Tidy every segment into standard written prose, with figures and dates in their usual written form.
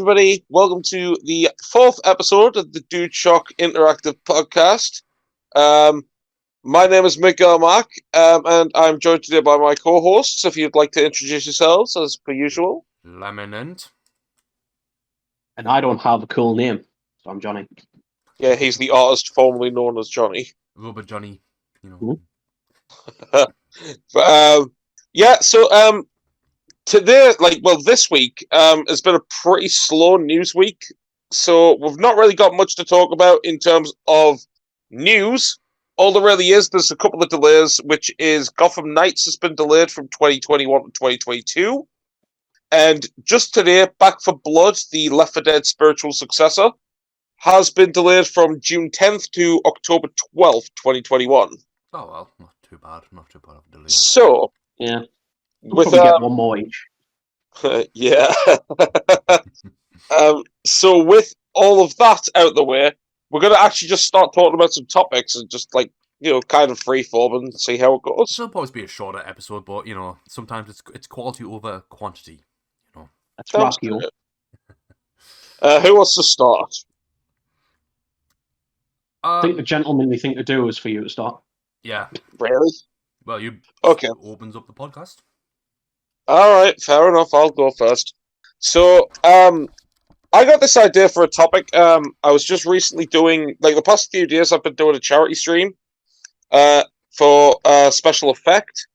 everybody. Welcome to the fourth episode of the Dude Shock Interactive Podcast. My name is Miguel Mack, and I'm joined today by my co-hosts. If you'd like to introduce yourselves, as per usual. Lemonant. And I don't have a cool name, so I'm Johnny. Yeah, he's the artist formerly known as Johnny. Rubber Johnny, you know. Today, this week, has been a pretty slow news week. So we've not really got much to talk about in terms of news. All there really is, there's a couple of delays, which is Gotham Knights has been delayed from 2021 to 2022. And just today, Back for Blood, the Left 4 Dead spiritual successor, has been delayed from June 10th to October 12th, 2021. Oh, well, not too bad of a delay. So, yeah, we'll probably get one more each. Yeah. So with all of that out the way, we're going to actually just start talking about some topics and just kind of freeform and see how it goes. It'll probably be a shorter episode, but sometimes it's quality over quantity. That's rocky. Who wants to start? I think the gentlemanly thing to do is for you to start. Yeah. Really? Well, you okay. Opens up the podcast. All right, fair enough. I'll go first. So, I got this idea for a topic. I was just recently doing, the past few days, I've been doing a charity stream for special effect.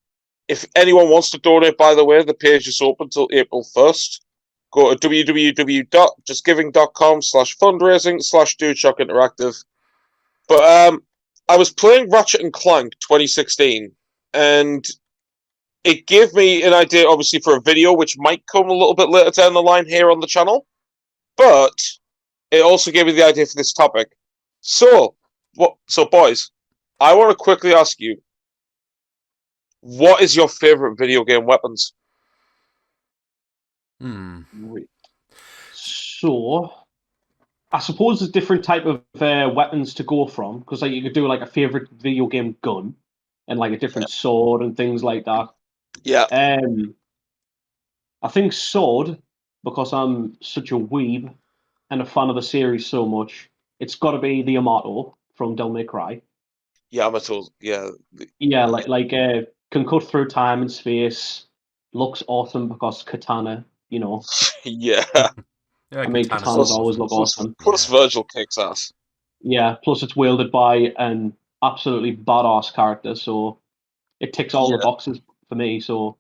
If anyone wants to donate, by the way, the page is open till April 1st. Go to www.justgiving.com/fundraising/Dude Shock Interactive. But I was playing Ratchet and Clank 2016, and it gave me an idea, obviously, for a video, which might come a little bit later down the line here on the channel. But it also gave me the idea for this topic. So boys, I want to quickly ask you, what is your favorite video game weapons? So, I suppose there's different type of weapons to go from, because you could do a favorite video game gun and a different sword and things like that. Yeah. I think sword, because I'm such a weeb and a fan of the series so much, it's got to be the Yamato from Devil May Cry. Yamato, yeah. Yeah, can cut through time and space. Looks awesome because katana, Yeah. I mean, katanas always look awesome. Plus Virgil kicks ass. Yeah, plus it's wielded by an absolutely badass character, so it ticks all the boxes for me, so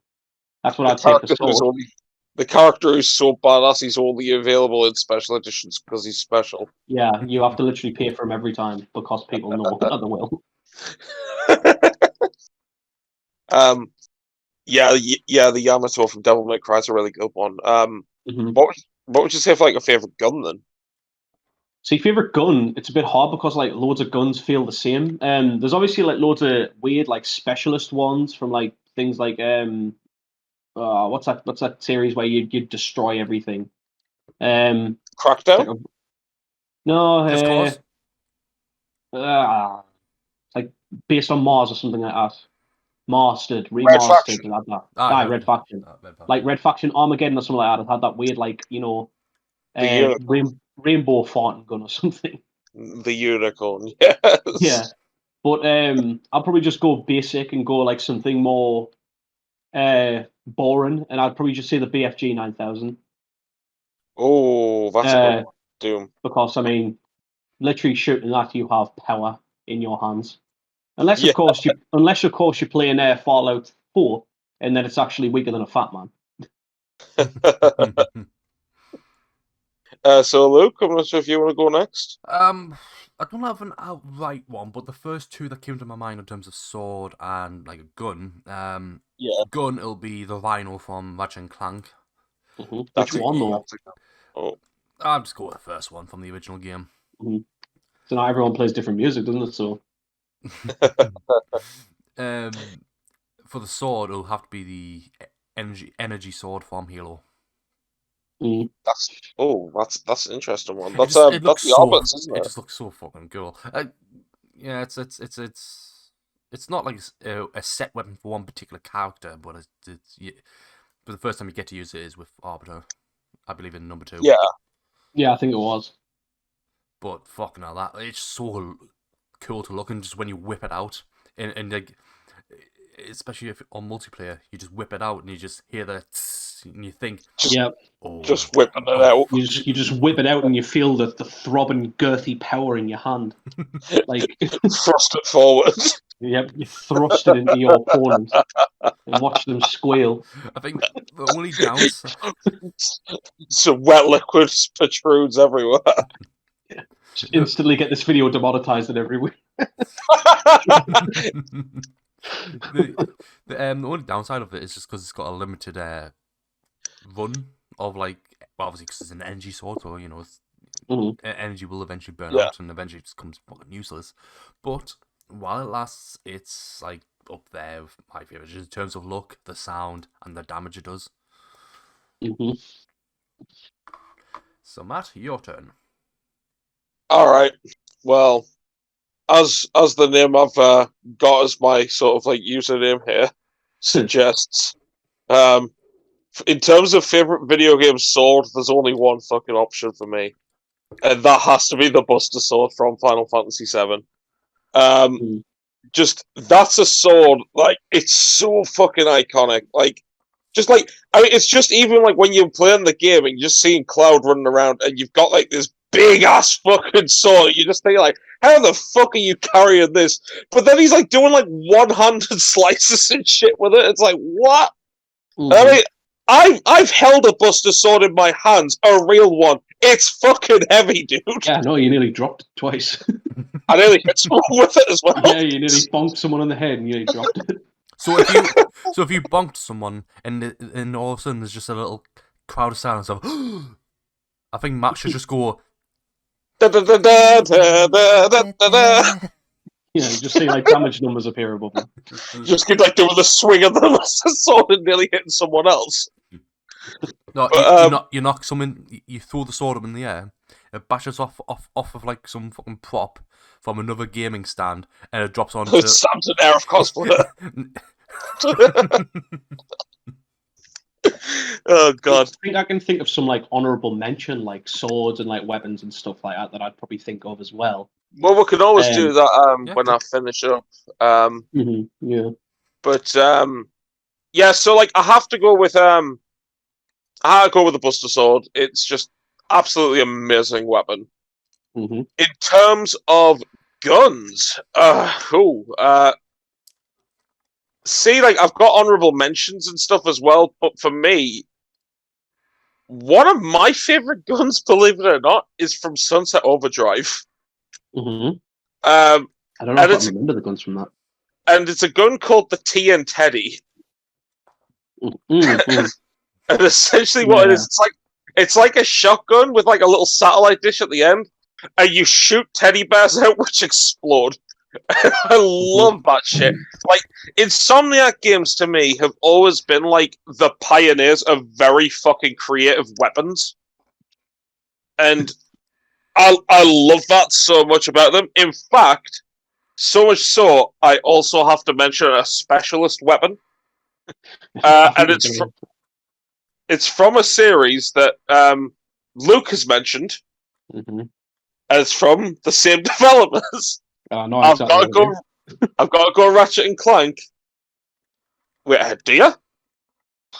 that's what I'd say for sword. The character is so badass, he's only available in special editions because he's special. Yeah, you have to literally pay for him every time because people know that they will. The Yamato from Devil May Cry is a really good one. What would you say for a favorite gun then? See, favorite gun, it's a bit hard because loads of guns feel the same. There's obviously loads of weird specialist ones from things like what's that series where you destroy everything? Crackdown? No, based on Mars or something like that. Remastered. Red Faction. Had that. Red Faction. Red Faction Armageddon or something like that. It had that weird rainbow fountain gun or something. The unicorn, yes. Yeah. But I'll probably just go basic and go something more boring, and I'd probably just say the BFG 9000. Oh, that's a good one. Doom. Because literally shooting that, you have power in your hands. Unless of course you're playing Fallout 4, and then it's actually weaker than a fat man. So Luke, I'm not sure if you want to go next. I don't have an outright one, but the first two that came to my mind in terms of sword and a gun, gun, it'll be the Rhino from Ratchet and Clank. Mm-hmm. Which one though? I'll just go with the first one from the original game. Mm-hmm. So now everyone plays different music, doesn't it? So. For the sword, it'll have to be the energy sword from Halo. That's an interesting one. That's the opposite, isn't it? It just looks so fucking cool. Yeah, it's not a set weapon for one particular character, but but the first time you get to use it is with Arbiter, I believe in number 2. Yeah, Yeah, I think it was. But fucking hell, that it's so cool to look, and just when you whip it out, and like, especially if on multiplayer, you just whip it out and you just hear the tss, and you think, Yeah, just whipping it out. you just whip it out and you feel the throbbing, girthy power in your hand. Like, Thrust it forward. yep, you thrust it into your opponent and watch them squeal. I think the only downside. Some wet liquid protrudes everywhere. Just instantly get this video demonetized in every week. The only downside of it is just because it's got a limited run of like, well, obviously because it's an energy sword, so you know energy will eventually burn out and eventually it just becomes fucking useless. But while it lasts, it's like up there with my favorites in terms of look, the sound, and the damage it does. So Matt, your turn. All right. Well, as the name I've got as my sort of like username here suggests, in terms of favorite video game sword, there's only one fucking option for me, and that has to be the Buster Sword from Final Fantasy VII. Just that's a sword, like it's so fucking iconic. Like, just like I mean, it's just even like when you're playing the game and you're just seeing Cloud running around, and you've got like this big ass fucking sword. You just think like, how the fuck are you carrying this? But then he's like doing like one-handed slices and shit with it. It's like what? I mean, I've held a Buster Sword in my hands, a real one. It's fucking heavy, dude. Yeah, no, you nearly dropped it twice. I nearly hit someone with it as well. Yeah, you nearly bonked someone on the head and you nearly dropped it. So if you bonked someone and all of a sudden there's just a little crowd of silence of, I think Matt should just go. Da, da, da, da, da, da, da, da. Yeah, you just see like damage numbers appear above them. Just keep like doing the swing of the sword and nearly hitting someone else. No, you knock someone, you throw the sword up in the air, it bashes off of like some fucking prop from another gaming stand, and it drops onto. Sam's an Arif cosplayer. Oh god! I think I can think of some like honorable mention, like swords and like weapons and stuff like that I'd probably think of as well. Well, we can always do that when I finish up. Yeah. But yeah. So like, I have to go with the Buster Sword. It's just absolutely amazing weapon. In terms of guns, see, like I've got honorable mentions and stuff as well. But for me, one of my favorite guns, believe it or not, is from Sunset Overdrive. I don't know if I remember the guns from that. And it's a gun called the TN Teddy. And essentially what it is, it's like a shotgun with like a little satellite dish at the end, and you shoot teddy bears out which explode. I love that shit. Like, Insomniac games to me have always been like the pioneers of very fucking creative weapons. And I love that so much about them. In fact, so much so, I also have to mention a specialist weapon. And it's from a series that Luke has mentioned. And it's from the same developers. No, I've got to go Ratchet and Clank. Wait, do you?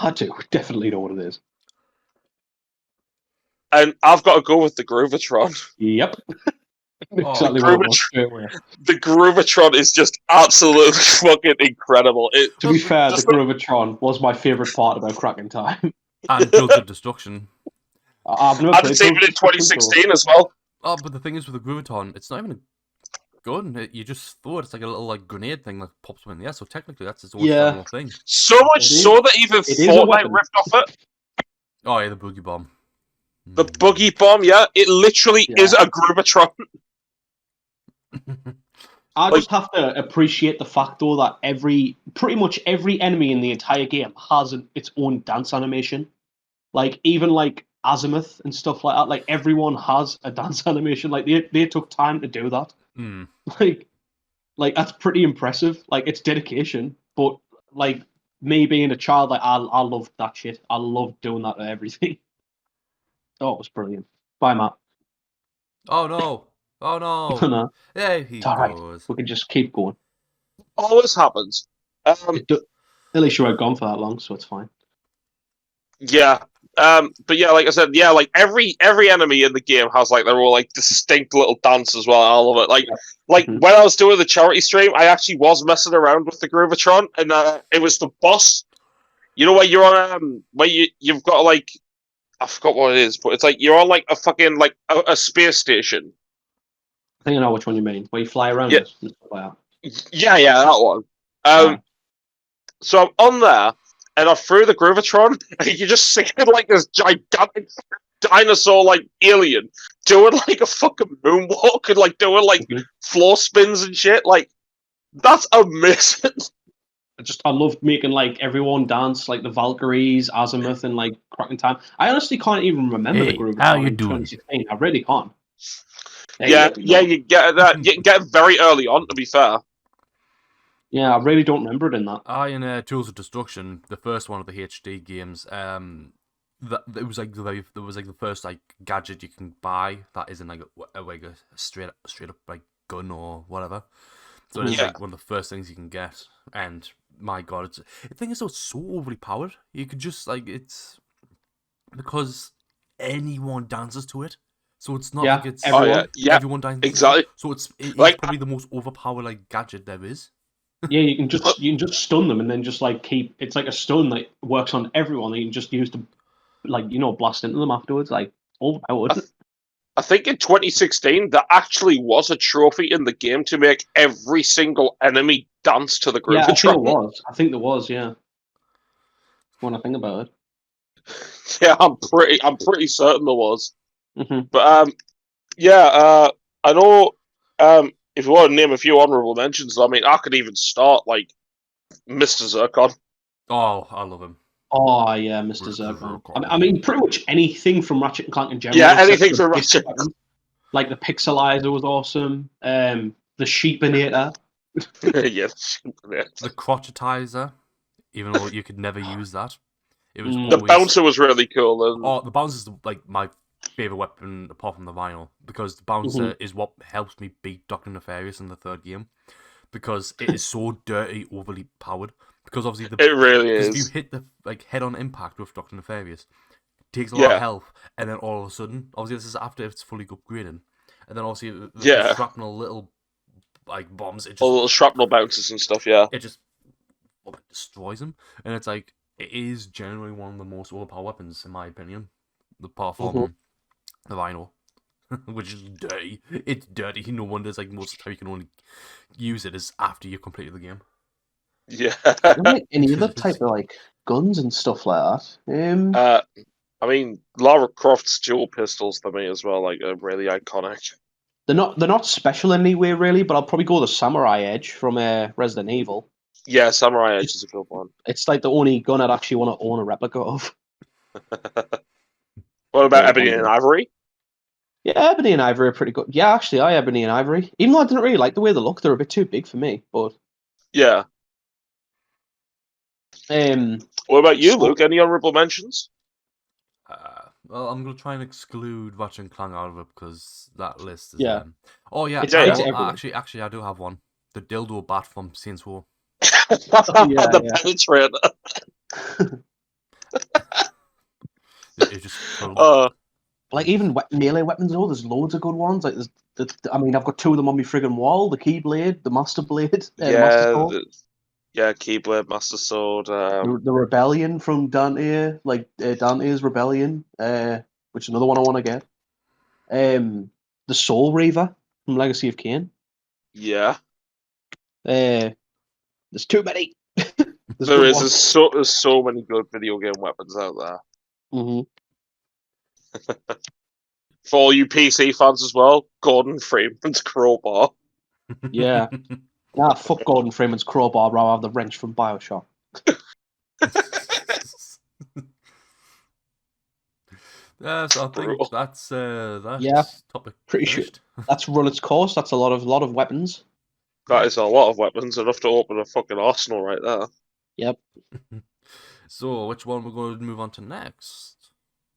I do definitely know what it is. And I've got to go with the Groovatron. Yep. Exactly what the Groovatron is just absolutely fucking incredible. To be fair, the Groovatron was my favourite part about Cracking Time. And Guild of Destruction. I've never played it in 2016 as well. Oh, but the thing is with the Groovatron, it's not even a gun. You just throw it. It's like a little like grenade thing that pops up in the air. So technically, that's its own standalone thing. So much so that even Fortnite ripped off it. Oh yeah, the boogie bomb. The boogie bomb, yeah, it literally is a Groovatron. I just have to appreciate the fact though that pretty much every enemy in the entire game has its own dance animation. Like even like Azimuth and stuff like that. Like everyone has a dance animation. Like they took time to do that. Like that's pretty impressive. Like it's dedication. But like me being a child, like I loved that shit. I loved doing that to everything. Oh, it was brilliant. Bye, Matt. Oh no! Oh no! No, There he it's all right. goes. We can just keep going. Always happens. At least you weren't gone for that long, so it's fine. Yeah. But yeah, like I said, yeah, like every enemy in the game has like their own like distinct little dance as well. All of it, Mhm. when I was doing the charity stream, I actually was messing around with the Groovatron, and it was the boss. You know where you're on where you've got like I forgot what it is, but it's like you're on like a fucking like a space station. I think I know which one you mean. Where you fly around Yeah. it and stuff like that. Yeah, that one. So I'm on there, and I threw the Groovatron, and you just see like this gigantic dinosaur like alien doing like a fucking moonwalk and like doing like floor spins and shit. Like that's amazing. I loved making like everyone dance, like the Valkyries, Azimuth, and like Cracking Time. I honestly can't even remember the Hey, group how in you doing? 2016. I really can't. Yeah, you get that. You can get it very early on. To be fair. Yeah, I really don't remember it in that. In Tools of Destruction, the first one of the HD games, it was like the first like gadget you can buy that isn't like a straight up like gun or whatever. So it's like one of the first things you can get, and my god, the thing is though, it's so overly powered. You could just like it's because anyone dances to it, so it's not like it's everyone dances exactly. So it's like, probably the most overpowered like gadget there is. Yeah, you can just stun them and then just like keep. It's like a stun that works on everyone. That you can just use to like blast into them afterwards. Like overpowered. I think in 2016 there actually was a trophy in the game to make every single enemy dance to the Groovatron. Yeah, I think it was. I think there was. Yeah. When I think about it. Yeah, I'm pretty certain there was. Mm-hmm. But I know. If you want to name a few honorable mentions, I mean, I could even start like Mr. Zircon. Oh, I love him. Oh yeah, Mr. Zircon. I mean, pretty much anything from Ratchet and Clank in general. Yeah, anything from Ratchet. Like the Pixelizer was awesome. The Sheepinator. Yeah, the Crotchetizer, even though you could never use that. It was the bouncer was really cool. Oh, the bouncer is like my favorite weapon apart from the vinyl, because the bouncer is what helps me beat Dr. Nefarious in the third game, because it is so dirty, overly powered. Because obviously it really is. If you hit the like head-on impact with Dr. Nefarious, it takes a lot of health, and then all of a sudden, obviously this is after it's fully upgraded, and then obviously the shrapnel little like bombs, it just all little shrapnel bounces and stuff. Yeah, it just destroys them, and it's like it is generally one of the most overpowered weapons in my opinion, apart from the vinyl, which is dirty. It's dirty. No wonder it's like most of the time you can only use it is after you completed the game. Yeah. Like any other type of like guns and stuff like that. I mean, Lara Croft's dual pistols to me as well, like are really iconic. They're not special in any way really, but I'll probably go the Samurai Edge from Resident Evil. Yeah, Samurai Edge is a good one. It's like the only gun I'd actually want to own a replica of. What about Ebony and Ivory? Yeah, Ebony and Ivory are pretty good. Yeah, actually, Ebony and Ivory. Even though I didn't really like the way they look, they're a bit too big for me. But yeah. What about you, Luke? Any honorable mentions? Well, I'm gonna try and exclude Ratchet and Clank out of it because that list is. Oh yeah, actually, I do have one. The dildo bat from Saints Row. The penetrator. It's just like even melee weapons. Oh, there's loads of good ones. Like I've got two of them on my friggin' wall: the Keyblade, the Master Blade, Master Sword. Keyblade, Master Sword. The Rebellion from Dante, like Dante's Rebellion, which is another one I want to get. The Soul Reaver from Legacy of Kain. Yeah. There's too many. There's so many good video game weapons out there. Mm-hmm. For all you PC fans as well, Gordon Freeman's crowbar. Yeah. Nah, fuck Gordon Freeman's crowbar, bro. I have the wrench from BioShock. So I think that's topic. Pretty finished. Sure that's run its course. That's a lot of weapons. That is a lot of weapons, enough to open a fucking arsenal right there. Yep. So which one we're going to move on to next?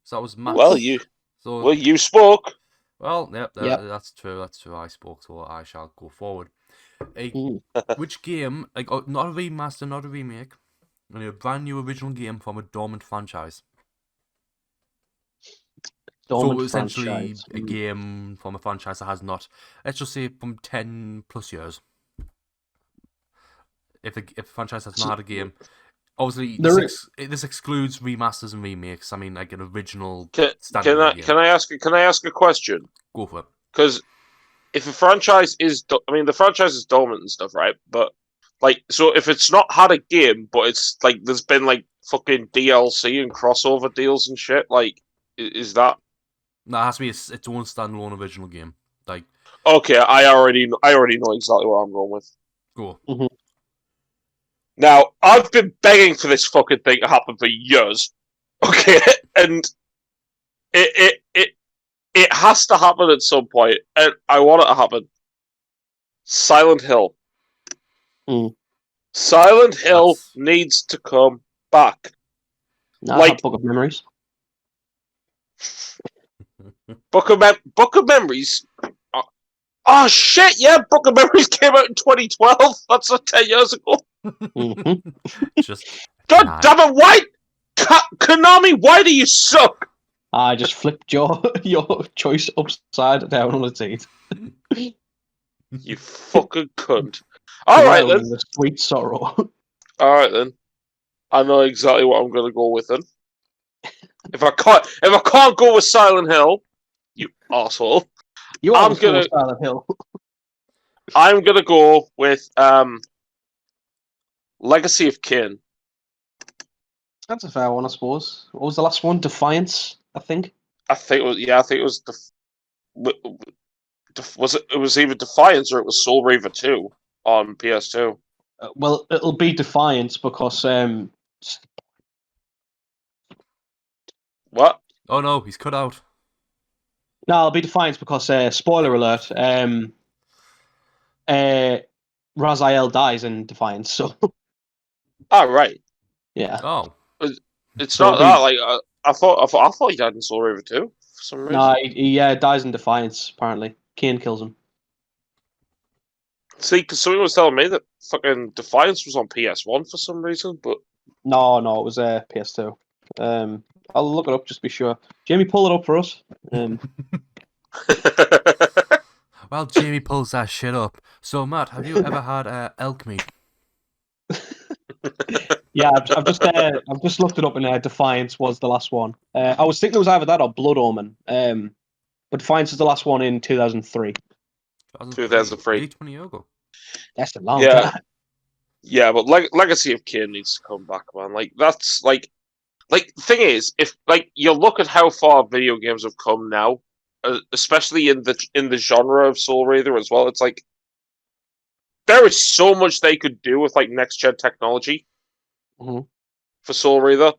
So that was Matt. Well, you So, Well, you spoke. well, yep, Yep. that's true. That's true. I spoke, so I shall go forward. Mm. Which game, like, not a remaster, not a remake, only a brand new original game from a dormant franchise. Dormant So essentially, franchise. a game from a franchise that has not, let's just say, from 10 plus years. If a franchise has not had a game, obviously this excludes remasters and remakes. I mean, like an original standalone game. Can I ask a question? Go for it. Because if a franchise is, I mean, the franchise is dormant and stuff, right? But like, so if it's not had a game, but it's like there's been like fucking DLC and crossover deals and shit, like, is that? No, it has to be its own standalone original game. Like, Okay, I already know exactly what I'm going with. go. Mm-hmm. Now, I've been begging for this fucking thing to happen for years. Okay, and it has to happen at some point, and I want it to happen. Silent Hill. Mm. Silent Hill needs to come back. Like Book of Memories. Book of Memories. Oh shit! Yeah, Book of Memories came out in 2012. That's 10 years ago. Mm-hmm. Just God damn it! Why, Konami? Why do you suck? I just flipped your choice upside down on its head. You fucking cunt. All right then. The sweet sorrow. All right then. I know exactly what I'm gonna go with then. If I can't go with Silent Hill, you asshole. I'm gonna Silent Hill. I'm gonna go with Legacy of Kain. That's a fair one, I suppose. What was the last one? Defiance, I think. I think it was it was either Defiance or it was Soul Reaver 2 on PS2. Well, it'll be Defiance because What? Oh no, he's cut out. No, it'll be Defiance because spoiler alert. Raziel dies in Defiance, so. Oh right. Yeah. Oh. It's not that like I thought he died in Soul Reaver 2 for some reason. No, he dies in Defiance. Apparently, Kain kills him. See, because someone was telling me that fucking Defiance was on PS1 for some reason, but No, it was PS2. I'll look it up just to be sure. Jamie, pull it up for us. Well, Jamie pulls that shit up. So, Matt, have you ever had elk meat? Yeah, I've just looked it up, and Defiance was the last one. I was thinking it was either that or Blood Omen. But Defiance is the last one in 2003. 2003. 20 years ago. That's a long time. Yeah, but Legacy of Kain needs to come back, man. Like that's like the thing is, if like you look at how far video games have come now, especially in the genre of Soul Reaver as well, it's like there is so much they could do with like next gen technology for Soul Reaver.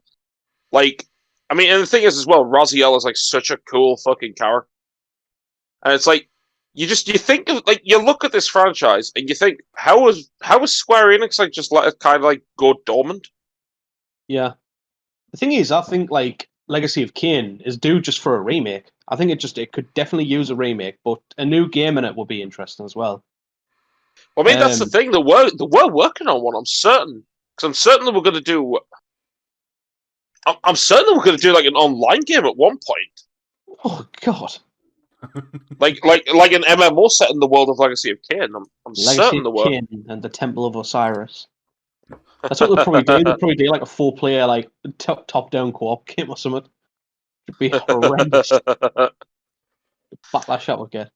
Like, I mean, and the thing is as well, Raziel is like such a cool fucking character, and it's like you think of like you look at this franchise and you think how was Square Enix like just let it kind of like go dormant? Yeah. The thing is, I think like Legacy of Kain is due just for a remake. I think it could definitely use a remake, but a new game in it would be interesting as well. Well, I mean, that's the thing. We're working on one. I'm certain, because I'm certain that we're going to do. I'm certain that we're going to do like an online game at one point. Oh God! like an MMO set in the world of Legacy of Kain. I'm certain the work. Kain and the Temple of Osiris. That's what they'll probably do. They'll probably do like a 4-player like top-down co-op game or something. It'd be horrendous. Backlash that would get.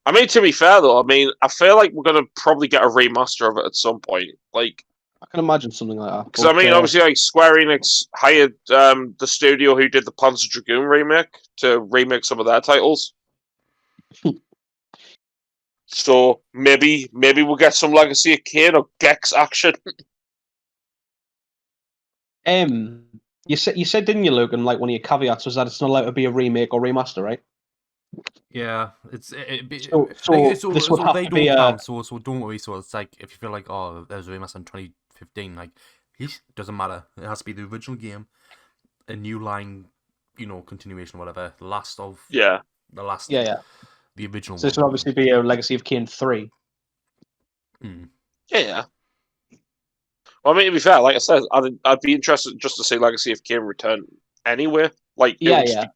I mean, to be fair though, I mean, I feel like we're gonna probably get a remaster of it at some point. Like, I can imagine something like that. Because I mean, obviously, like Square Enix hired the studio who did the Panzer Dragoon remake to remake some of their titles. So maybe we'll get some Legacy of Kain or Gex action. You said, didn't you, Logan? Like one of your caveats was that it's not allowed to be a remake or remaster, right? Yeah, so this would have to be so don't worry. So it's like if you feel like there's a remaster in 2015, like doesn't matter. It has to be the original game, a new line continuation or whatever. The last of Yeah. the last. Yeah. The original. So this would obviously be a Legacy of Kain 3. Yeah. Well, I mean, to be fair, like I said, I'd be interested just to see Legacy of Kain return anywhere. Like, it would just be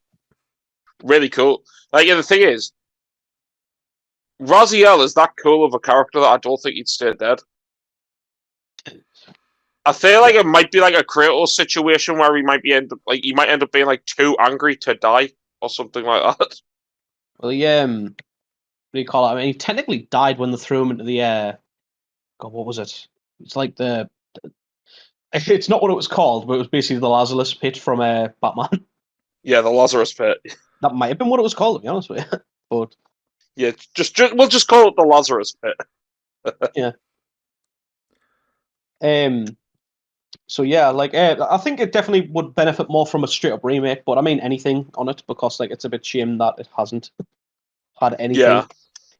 really cool. Like, the thing is, Raziel is that cool of a character that I don't think he'd stay dead. I feel like it might be like a Kratos situation where he might end up being like too angry to die or something like that. Well, what do you call it? I mean, he technically died when they threw him into the God, what was it? It's like it's not what it was called, but it was basically the Lazarus pit from Batman. Yeah, the Lazarus pit. That might have been what it was called, to be honest with you. But yeah, we'll just call it the Lazarus pit. yeah. So yeah, like I think it definitely would benefit more from a straight up remake, but I mean anything on it because like it's a bit shame that it hasn't had anything. Yeah.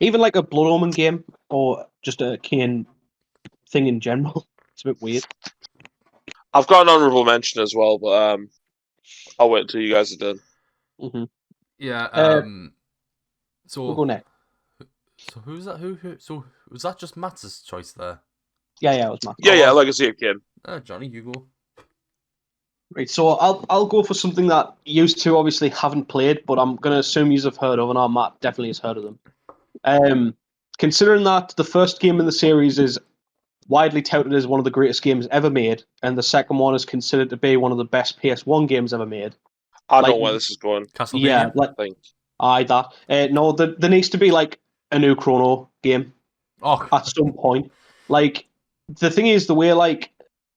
Even like a Blood Omen game or just a Kain thing in general. It's a bit weird. I've got an honourable mention as well, but I'll wait until you guys are done. Mm-hmm. Yeah. So we'll go next. So who's that? Who? So was that just Matt's choice there? Yeah, it was Matt. Yeah, Legacy of Kain. Johnny, you go. Right, so I'll go for something that you two obviously haven't played, but I'm gonna assume you have heard of, and Matt definitely has heard of them. Considering that the first game in the series is widely touted as one of the greatest games ever made, and the second one is considered to be one of the best PS1 games ever made. I know where this is going. Castlevania? Yeah, no, there needs to be like a new Chrono game at some point. Like the thing is, the way like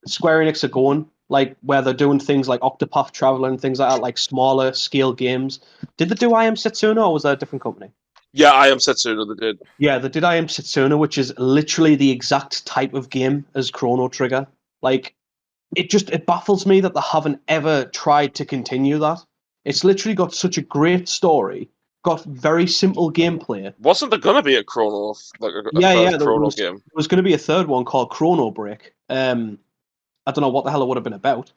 Square Enix are going, like where they're doing things like Octopath Traveler and things like that, like smaller scale games. Did they do I Am Setsuna, or was that a different company? Yeah, I Am Setsuna, they did. Yeah, they did I Am Setsuna, which is literally the exact type of game as Chrono Trigger. Like, it baffles me that they haven't ever tried to continue that. It's literally got such a great story, got very simple gameplay. Wasn't there gonna be a Chrono, like a Chrono game? There was going to be a third one called Chrono Break. I don't know what the hell it would have been about,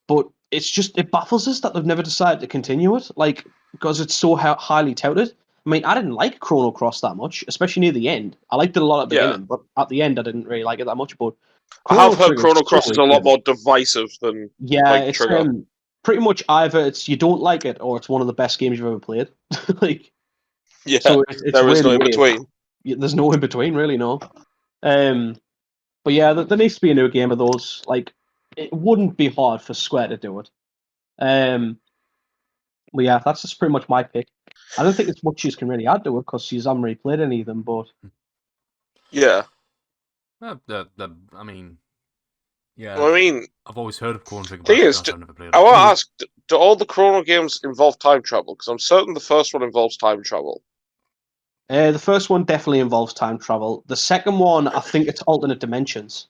but it baffles us that they've never decided to continue it, like because it's so highly touted. I mean, I didn't like Chrono Cross that much, especially near the end. I liked it a lot at the beginning, but at the end, I didn't really like it that much. But I have heard Chrono Cross is a lot more divisive than it's Trigger. Pretty much either it's you don't like it or it's one of the best games you've ever played. So there is no in between. There's no in between, really, no. But yeah, there needs to be a new game of those. Like, it wouldn't be hard for Square to do it. But yeah, that's just pretty much my pick. I don't think it's much you can really add to it because you haven't really played any of them, but... Yeah. I mean... Yeah. Well, I mean... I've always heard of Chrono Trigger, but I've never played it. I want to ask, do all the Chrono games involve time travel? Because I'm certain the first one involves time travel. The first one definitely involves time travel. The second one, I think it's alternate dimensions.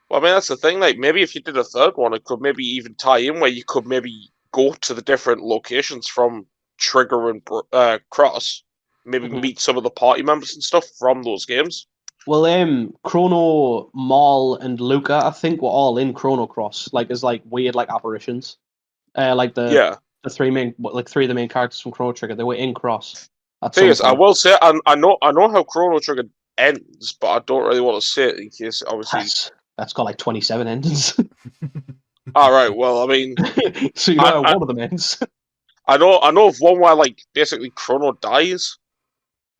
Well, I mean, that's the thing. Like, maybe if you did a third one, it could maybe even tie in where you could maybe go to the different locations from Trigger and Cross. Maybe meet some of the party members and stuff from those games. Well, Chrono, Maul, and Luca, I think, were all in Chrono Cross, like as like weird like apparitions. Like the three of the main characters from Chrono Trigger, they were in Cross. Thing is, I will say, I know how Chrono Trigger ends, but I don't really want to say it in case, obviously. That's got like 27 endings. All right. Well, I mean, so you know one of them ends. I know of one where like basically Chrono dies.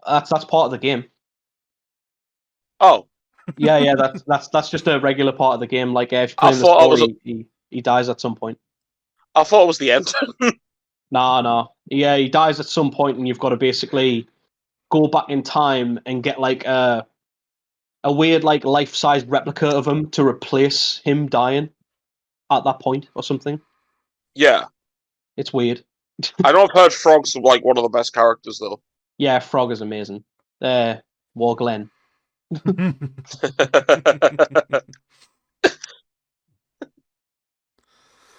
That's part of the game. Oh. Yeah. That's just a regular part of the game. Like if you're playing the story, he dies at some point. I thought it was the end. No. Yeah, he dies at some point, and you've got to basically go back in time and get like a weird like life-size replica of him to replace him dying at that point or something. Yeah. It's weird. I know I've heard Frog's like one of the best characters though. Yeah, Frog is amazing. War Glenn.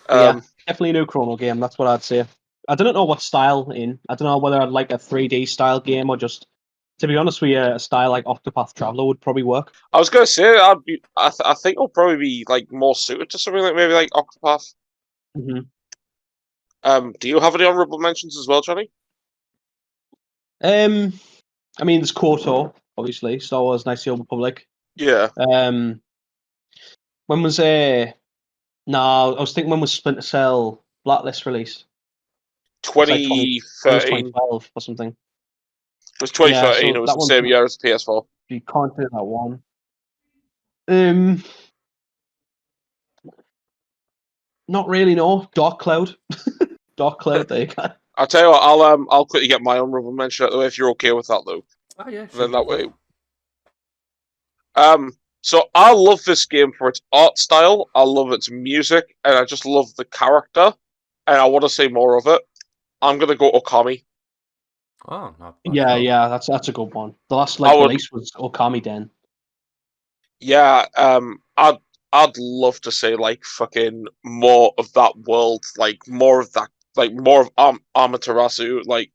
Yeah, definitely a new Chrono game. That's what I'd say. I don't know what style in. I don't know whether I'd like a 3D style game or just, to be honest with you, a style like Octopath Traveler would probably work. I was gonna say I think it'll probably be like more suited to something like maybe like Octopath. Mm-hmm. Do you have any honourable mentions as well, Johnny? I mean, there's KOTOR, obviously. Star Wars: Knights of the Old Republic. Yeah. When was No, I was thinking when was Splinter Cell Blacklist released? It's like 2013. 2012 or something. It was 2013. Yeah, so It was that the one same year as PS4. you can't do that one. Not really. No, Dark Cloud. Dark Cloud. There you go. I'll tell you what. I'll quickly get my honourable mention out of the way if you're okay with that, though. Oh yeah, sure. Then that way. So I love this game for its art style. I love its music, and I just love the character. And I want to see more of it. I'm gonna go Okami. Oh, not Yeah, that's a good one. The last release was Okami Den. Yeah, I'd love to see like fucking more of that world, like more of that, like more of Amaterasu. Like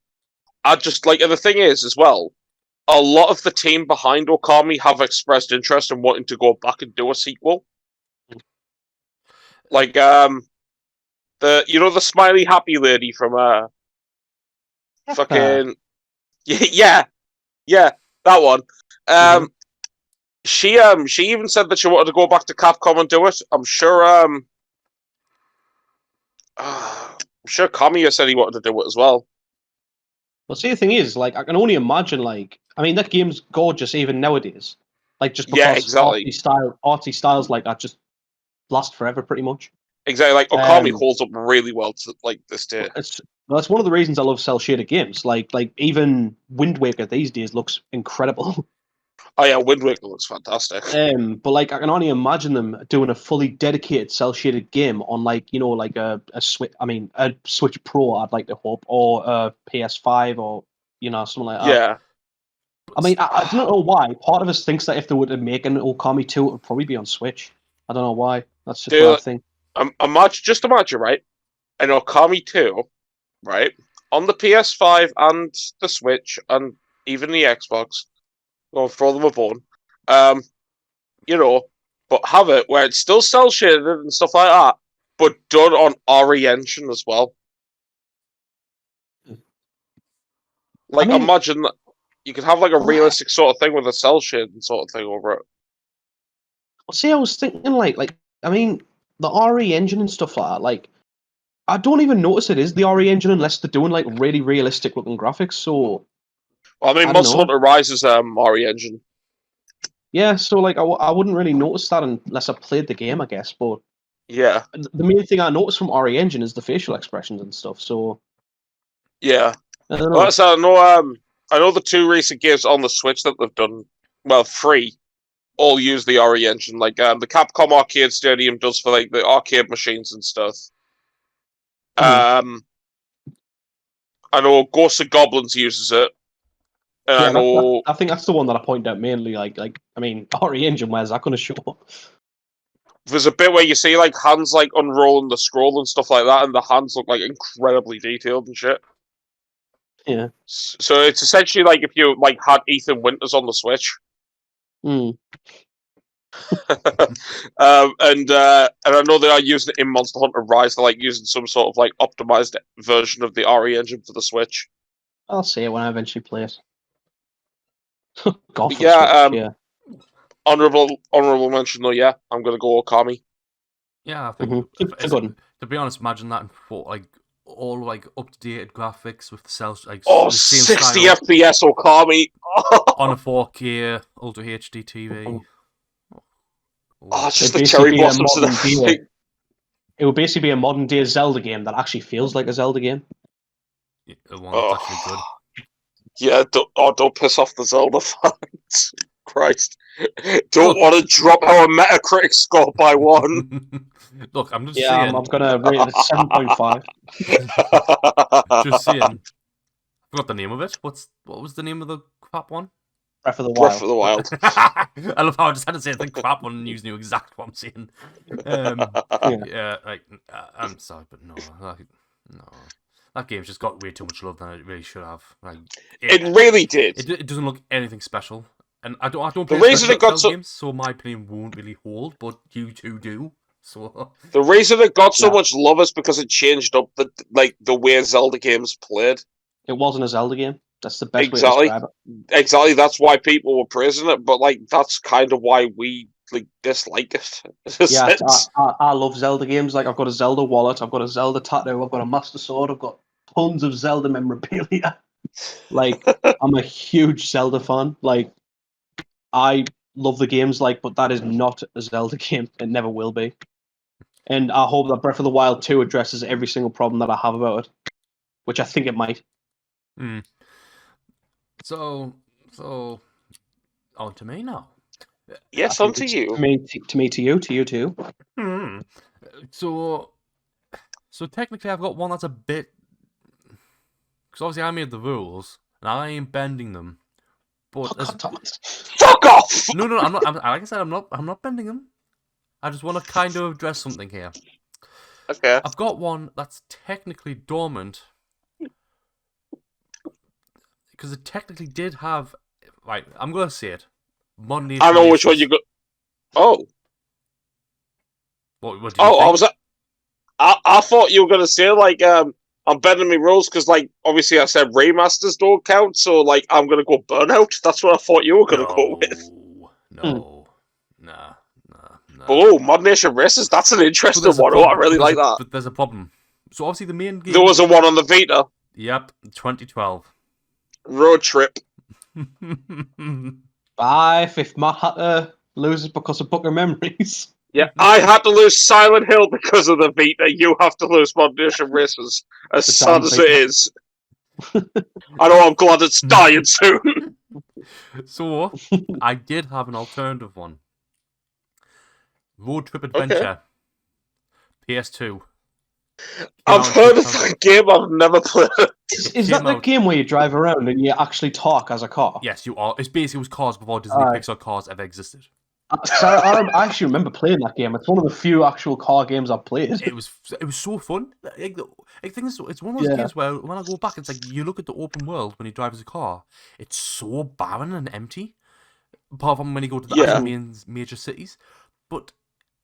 I just like, and the thing is as well, a lot of the team behind Okami have expressed interest in wanting to go back and do a sequel. Like the smiley happy lady from fucking yeah that one. She even said that she wanted to go back to Capcom and do it. I'm sure Kamiya said he wanted to do it as well. Well, see, the thing is, like, I can only imagine, like, I mean, that game's gorgeous even nowadays. Like, just because Yeah, exactly. arty styles like that just last forever, pretty much. Exactly, like Okami holds up really well to like this day. That's one of the reasons I love cel shaded games. Like even Wind Waker these days looks incredible. Oh yeah, Wind Waker looks fantastic. But like I can only imagine them doing a fully dedicated cel shaded game on like like a Switch. I mean a Switch Pro. I'd like to hope, or a PS5, or something like that. Yeah. I mean I don't know why. Part of us thinks that if they were to make an Okami 2, it would probably be on Switch. I don't know why. That's just what I think. Imagine, right? An Okami 2, right? On the PS5 and the Switch and even the Xbox. Well, throw them a bone. But have it where it's still cel shaded and stuff like that, but done on RE Engine as well. Like, imagine that you could have like a realistic sort of thing with a cel shading sort of thing over it. Well, see, I was thinking I mean, the RE Engine and stuff like that. Like, I don't even notice it is the RE Engine unless they're doing like really realistic looking graphics. So, well, I mean, Monster Hunter Rise is RE Engine. Yeah, so like I wouldn't really notice that unless I played the game, I guess. But yeah, the main thing I notice from RE Engine is the facial expressions and stuff. So yeah, I don't know. So I know the two recent games on the Switch that they've done, well, 3, all use the RE Engine. Like the Capcom Arcade Stadium does for like the arcade machines and stuff. I know Ghosts and Goblins uses it. And I think that's the one that I point out mainly. Like I mean, RE Engine, where's that going to show up? There's a bit where you see like hands like unrolling the scroll and stuff like that, and the hands look like incredibly detailed and shit. Yeah. So it's essentially like if you like had Ethan Winters on the Switch. And I know they are using it in Monster Hunter Rise. They're like using some sort of like optimized version of the RE Engine for the Switch. I'll see it when I eventually play it. God, yeah. Honorable mention though. Yeah, I'm gonna go Okami. Yeah, I think to be honest, imagine that for like all like up to date graphics with the cells like the same 60 FPS Okami on a 4K Ultra HD TV. Just the cherry blossoms of the It would basically be a modern day Zelda game that actually feels like a Zelda game. Yeah, one that's actually good. Yeah, don't piss off the Zelda fans. Christ. Don't want to drop our Metacritic score by 1. Look, I'm just saying. Yeah, I'm going to rate it 7.5. Just saying. I forgot the name of it. What was the name of the crap one? Breath of the Wild. I love how I just had to say the crap one and you knew exactly what I'm saying. I'm sorry, but no. That game's just got way too much love than it really should have. Like, it really did. It doesn't look anything special, and I don't play the reason it got games, so my opinion won't really hold. But you two do, So the reason it got so much love is because it changed up the way Zelda games played. It wasn't a Zelda game. That's the best way to Exactly. describe it. Exactly. That's why people were praising it, but like that's kind of why we dislike it. Yeah, I love Zelda games. Like I've got a Zelda wallet, I've got a Zelda tattoo, I've got a Master Sword, I've got tons of Zelda memorabilia. Like I'm a huge Zelda fan. Like I love the games, like, but that is not a Zelda game. It never will be. And I hope that Breath of the Wild 2 addresses every single problem that I have about it, which I think it might. So on to me now. Yes, on to you. To you too. So technically, I've got one that's a bit, because obviously I made the rules and I ain't bending them. But Thomas. Fuck off! No, I'm not. Like I said, I'm not bending them. I just want to kind of address something here. Okay. I've got one that's technically dormant because it technically did have. Right, I'm gonna say it. Monday. I know which one you got. Oh. What did you think? I thought you were gonna say like I'm bending my rules because like obviously I said remasters don't count, so like I'm gonna go Burnout. That's what I thought you were gonna go with. Nah. Oh, Mod Nation Races. That's an interesting one. I really like that. But there's a problem. So obviously the main game. There was a one on the Vita. Yep, 2012. Road Trip. If Matt had to lose it because of Booker Memories. Yeah, I had to lose Silent Hill because of the Vita. You have to lose Mod Nation Races. As sad as it is. I know, I'm glad it's dying soon. So, I did have an alternative one. Road Trip Adventure. PS2. I've heard of that game, I've never played it. Is that the game where you drive around and you actually talk as a car? Yes, you are. It's basically was cars before Disney Pixar cars ever existed. I actually remember playing that game. It's one of the few actual car games I've played. It was so fun. I think it's one of those games where when I go back, it's like you look at the open world when you drive as a car. It's so barren and empty, apart from when you go to the actual major cities. But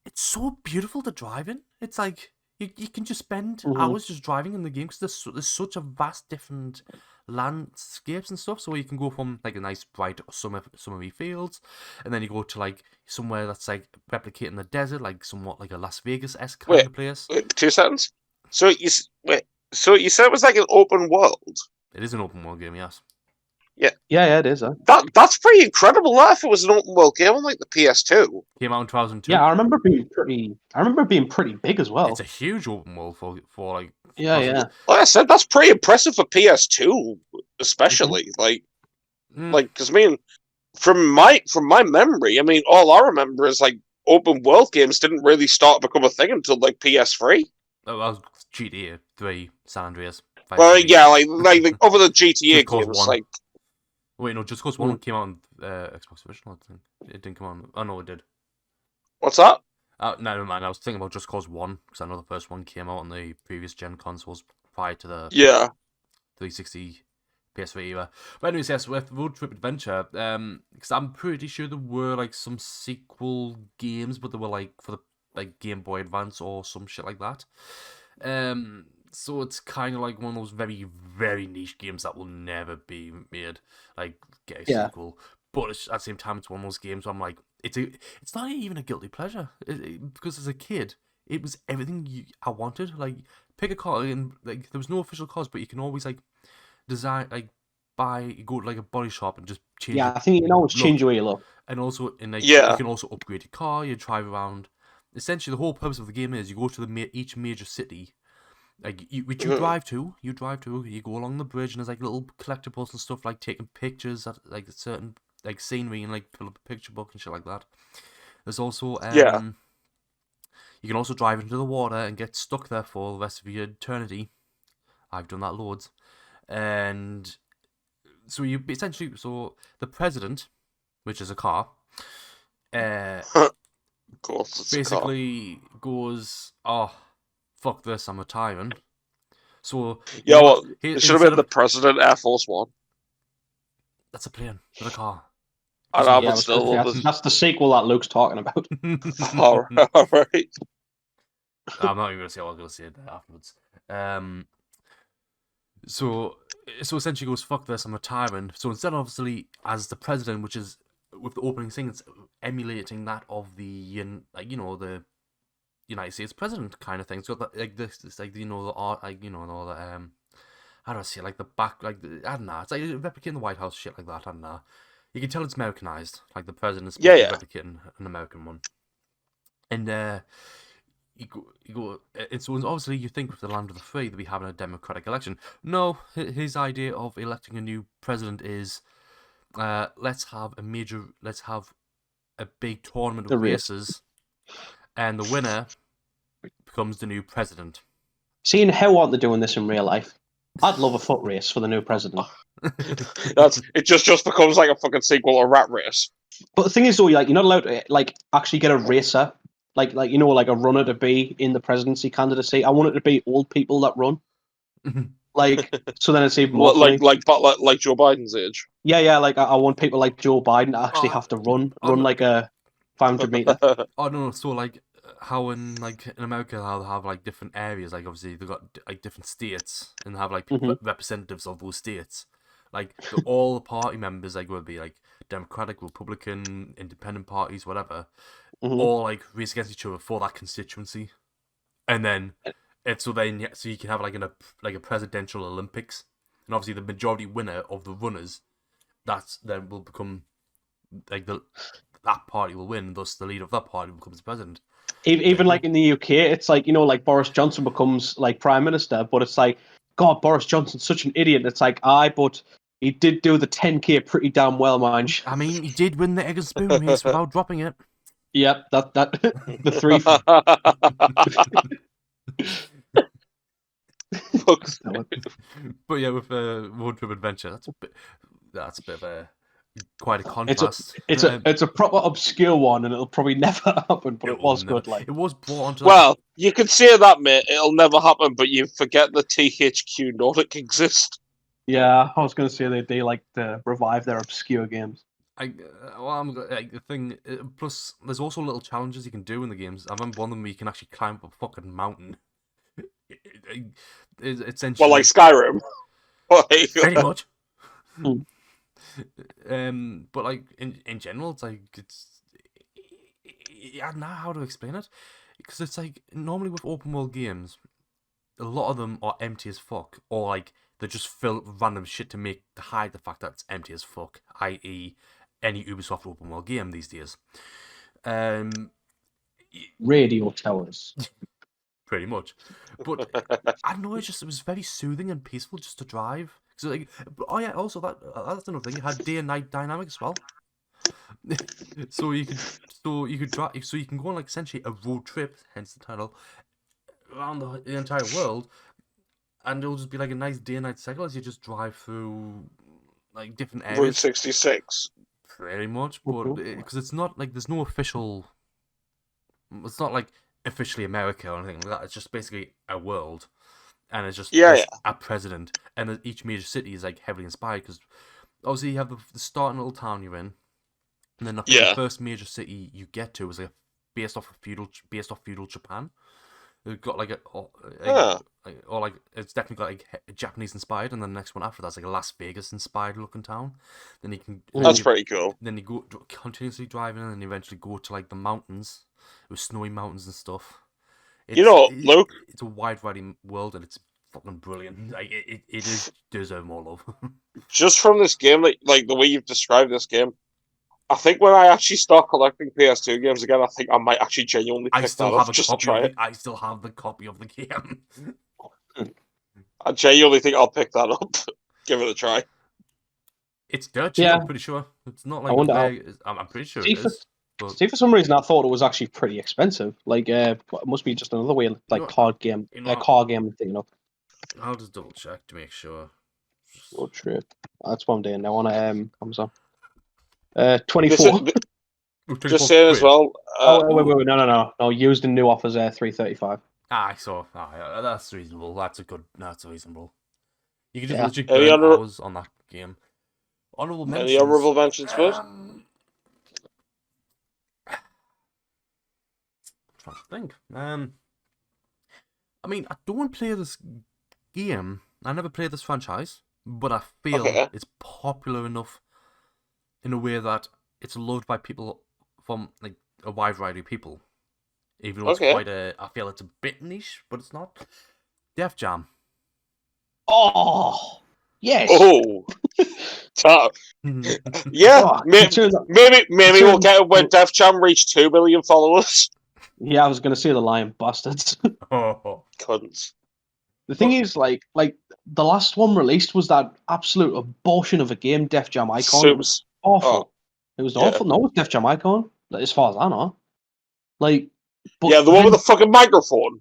it's so beautiful to drive in. It's like you can just spend hours just driving in the game because there's such a vast different landscapes and stuff. So you can go from like a nice bright summery fields, and then you go to like somewhere that's like replicating the desert, like somewhat like a Las Vegas-esque kind of place. Wait, 2 seconds. So you said it was like an open world. It is an open world game, yes. Yeah, it is. That's pretty incredible. That if it was an open world game on like the PS2. Came out in 2002. Yeah, I remember being pretty big as well. It's a huge open world for like. Yeah. Like I said, that's pretty impressive for PS2, especially like because I mean, from my memory, I mean, all I remember is like open world games didn't really start to become a thing until like PS3. Oh, that was GTA 3, San Andreas. Well, yeah, like over the GTA games, like. Wait, no, Just Cause 1 came out on Xbox Original, I think. It didn't come on. Oh, no, it did. What's that? No, never mind. I was thinking about Just Cause 1, because I know the first one came out on the previous gen consoles prior to the 360 PS3 era. But anyways, yes, with Road Trip Adventure, because I'm pretty sure there were like some sequel games, but they were like for the like Game Boy Advance or some shit like that. So it's kind of like one of those very, very niche games that will never be made, like get a sequel. But at the same time, it's one of those games where I'm like, it's not even a guilty pleasure because as a kid, it was everything I wanted. Like pick a car, and like there was no official cars, but you can always like design, like you go to like a body shop and just change. Yeah, I think you can always change the way you look. And also you can also upgrade your car. You drive around. Essentially, the whole purpose of the game is you go to each major city. Like you drive to, you go along the bridge and there's like little collectibles and stuff like taking pictures at like certain like scenery and like fill up a picture book and shit like that. There's also you can also drive into the water and get stuck there for the rest of your eternity. I've done that loads, and so you essentially the president, which is a car, of course, it's basically goes, oh. Fuck this, I'm retiring. So it should have been the President Air Force One. That's a plane, not a car. That's the sequel that Luke's talking about. All right. I'm not even going to say what I was going to say afterwards. So essentially goes, fuck this, I'm retiring. So instead, obviously, as the president, which is with the opening thing, it's emulating that of the the United States president kind of thing. So like this, it's like the art, like all the how do I say it? Like the back, like I don't know. It's like replicating the White House shit like that. I don't know. You can tell it's Americanized, like the president's supposed to be replicating an American one. And and so obviously you think with the land of the free they'll be having a democratic election. No, his idea of electing a new president is let's have a big tournament of races, and the winner becomes the new president. Seeing how aren't they doing this in real life? I'd love a foot race for the new president. It just becomes like a fucking sequel to Rat Race. But the thing is, though, you're not allowed to actually get a racer, like a runner to be in the presidency candidacy. I want it to be old people that run. So then it's even more funny. Like Joe Biden's age. Yeah. Like I want people like Joe Biden to actually have to run like a 500 meter. Oh no! So like how in America how they have like different areas, like obviously they've got like different states and have like representatives of those states. Like all the party members, like would be like Democratic, Republican, Independent parties, whatever, all like race against each other for that constituency, and then so you can have like a presidential Olympics, and obviously the majority winner of the runners, that's then will become like that party will win, thus the leader of that party becomes the president. Even like in the UK, it's like like Boris Johnson becomes like prime minister, but it's like, God, Boris Johnson's such an idiot. It's like, but he did do the 10K pretty damn well, mind. I mean, he did win the egg and spoon race without dropping it. Yep, that the 3. But yeah, with Road Trip Adventure, that's a bit of a quite a contrast. It's a proper obscure one, and it'll probably never happen. But it was good. Like it was brought onto. Well, you can say that, mate. It'll never happen, but you forget the THQ Nordic exist. Yeah, I was going to say they like to revive their obscure games. The thing. Plus, there's also little challenges you can do in the games. I remember one of them where you can actually climb up a fucking mountain. Essentially, well, like Skyrim. Pretty much. But like in general, it's like I don't know how to explain it, because it's like normally with open world games, a lot of them are empty as fuck, or like they just fill up with random shit to hide the fact that it's empty as fuck, i.e. any Ubisoft open world game these days. Radio towers. Pretty much. But I don't know, it was very soothing and peaceful just to drive. So like, also that's another thing. It had day and night dynamics as well. so you can drive, so you can go on like essentially a road trip, hence the title, around the entire world, and it'll just be like a nice day and night cycle as you just drive through like different areas. Route 66. Pretty much, but because it's not like there's no official. It's not like officially America or anything like that. It's just basically a world, and it's just a president, and each major city is like heavily inspired because obviously you have the starting little town you're in, and then the first major city you get to is like based off feudal Japan. It's got like it's definitely got like Japanese inspired, and then the next one after that's like a Las Vegas inspired looking town. Then you can pretty cool. Then you go continuously driving, and then you eventually go to like the mountains with snowy mountains and stuff. Luke, it's a wide variety world, and it's fucking brilliant. Like it deserves more love. Just from this game, like the way you've described this game, I think when I actually start collecting PS2 games again, I think I might actually genuinely pick that up just to try it. I still have the copy of the game. I genuinely think I'll pick that up. Give it a try. It's dirt cheap, I'm pretty sure. It's not like I'm pretty sure it is. See, for some reason, I thought it was actually pretty expensive. Like, it must be just another way, like card game, car game thing. I'll just double check to make sure. Road Trip. That's what I'm doing now on Amazon. 24. Just saying as well. Wait, no. Used and new offers $335. I saw. That's reasonable. That's reasonable. You can just legit burn hours on that game. Honorable mentions. Any honorable mentions first? I'm trying to think. I mean, I don't play this game. I never played this franchise, but I feel Okay. it's popular enough in a way that it's loved by people from like a wide variety of people. Even though it's Okay. quite I feel it's a bit niche, but it's not. Def Jam. Oh, yes. Oh. Yeah, Oh, maybe we'll get it when well, Def Jam reach 2 million followers. yeah, I was going to say the lion bastards. Oh. Cunts. The thing is, like the last one released was that absolute abortion of a game, Def Jam Icon. It was awful. It was yeah. awful. No, it was Def Jam Icon, as far as I know. Like, but Yeah, the one with the fucking microphone.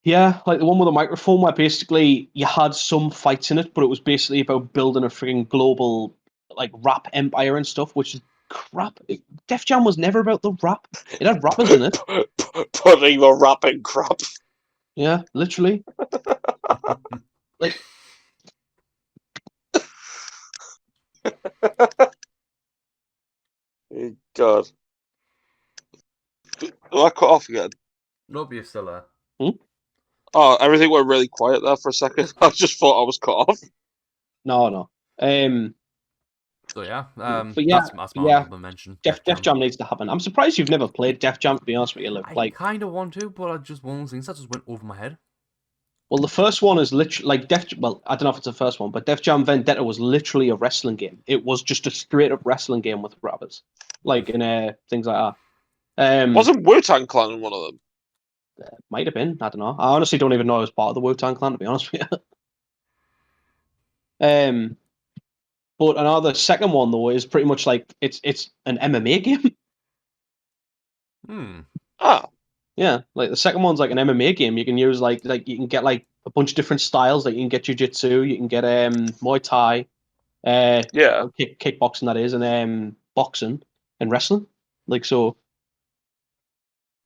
yeah, like the one with the microphone, where basically you had some fights in it, but it was basically about building a freaking global like rap empire and stuff, which is crap. Def Jam was never about the rap. It had rappers in it. Putting the rap in crap. Yeah, literally. Like, God. Well, I cut off again. Nope, you're still there. Oh, everything went really quiet there for a second. I just thought I was cut off. no. So yeah, But yeah, that's my yeah. honorable mention. Def Jam needs to happen. I'm surprised you've never played Def Jam, to be honest with you, Luke. I Like, kind of want to, but I just one of those things that just went over my head. well, the first one is literally like well, I don't know if it's the first one, but Def Jam Vendetta was literally a wrestling game. It was just a straight up wrestling game with rappers, like in things like that. Wasn't Wu-Tang Clan in one of them? Might have been. I don't know. I honestly don't even know I was part of the Wu-Tang Clan, to be honest with you. But another second one though is pretty much like it's an MMA game. Ah. Yeah, like the second one's like an MMA game. You can use like you can get like a bunch of different styles. Like you can get jiu-jitsu, you can get Muay Thai, Yeah. kickboxing that is, and boxing and wrestling. Like so,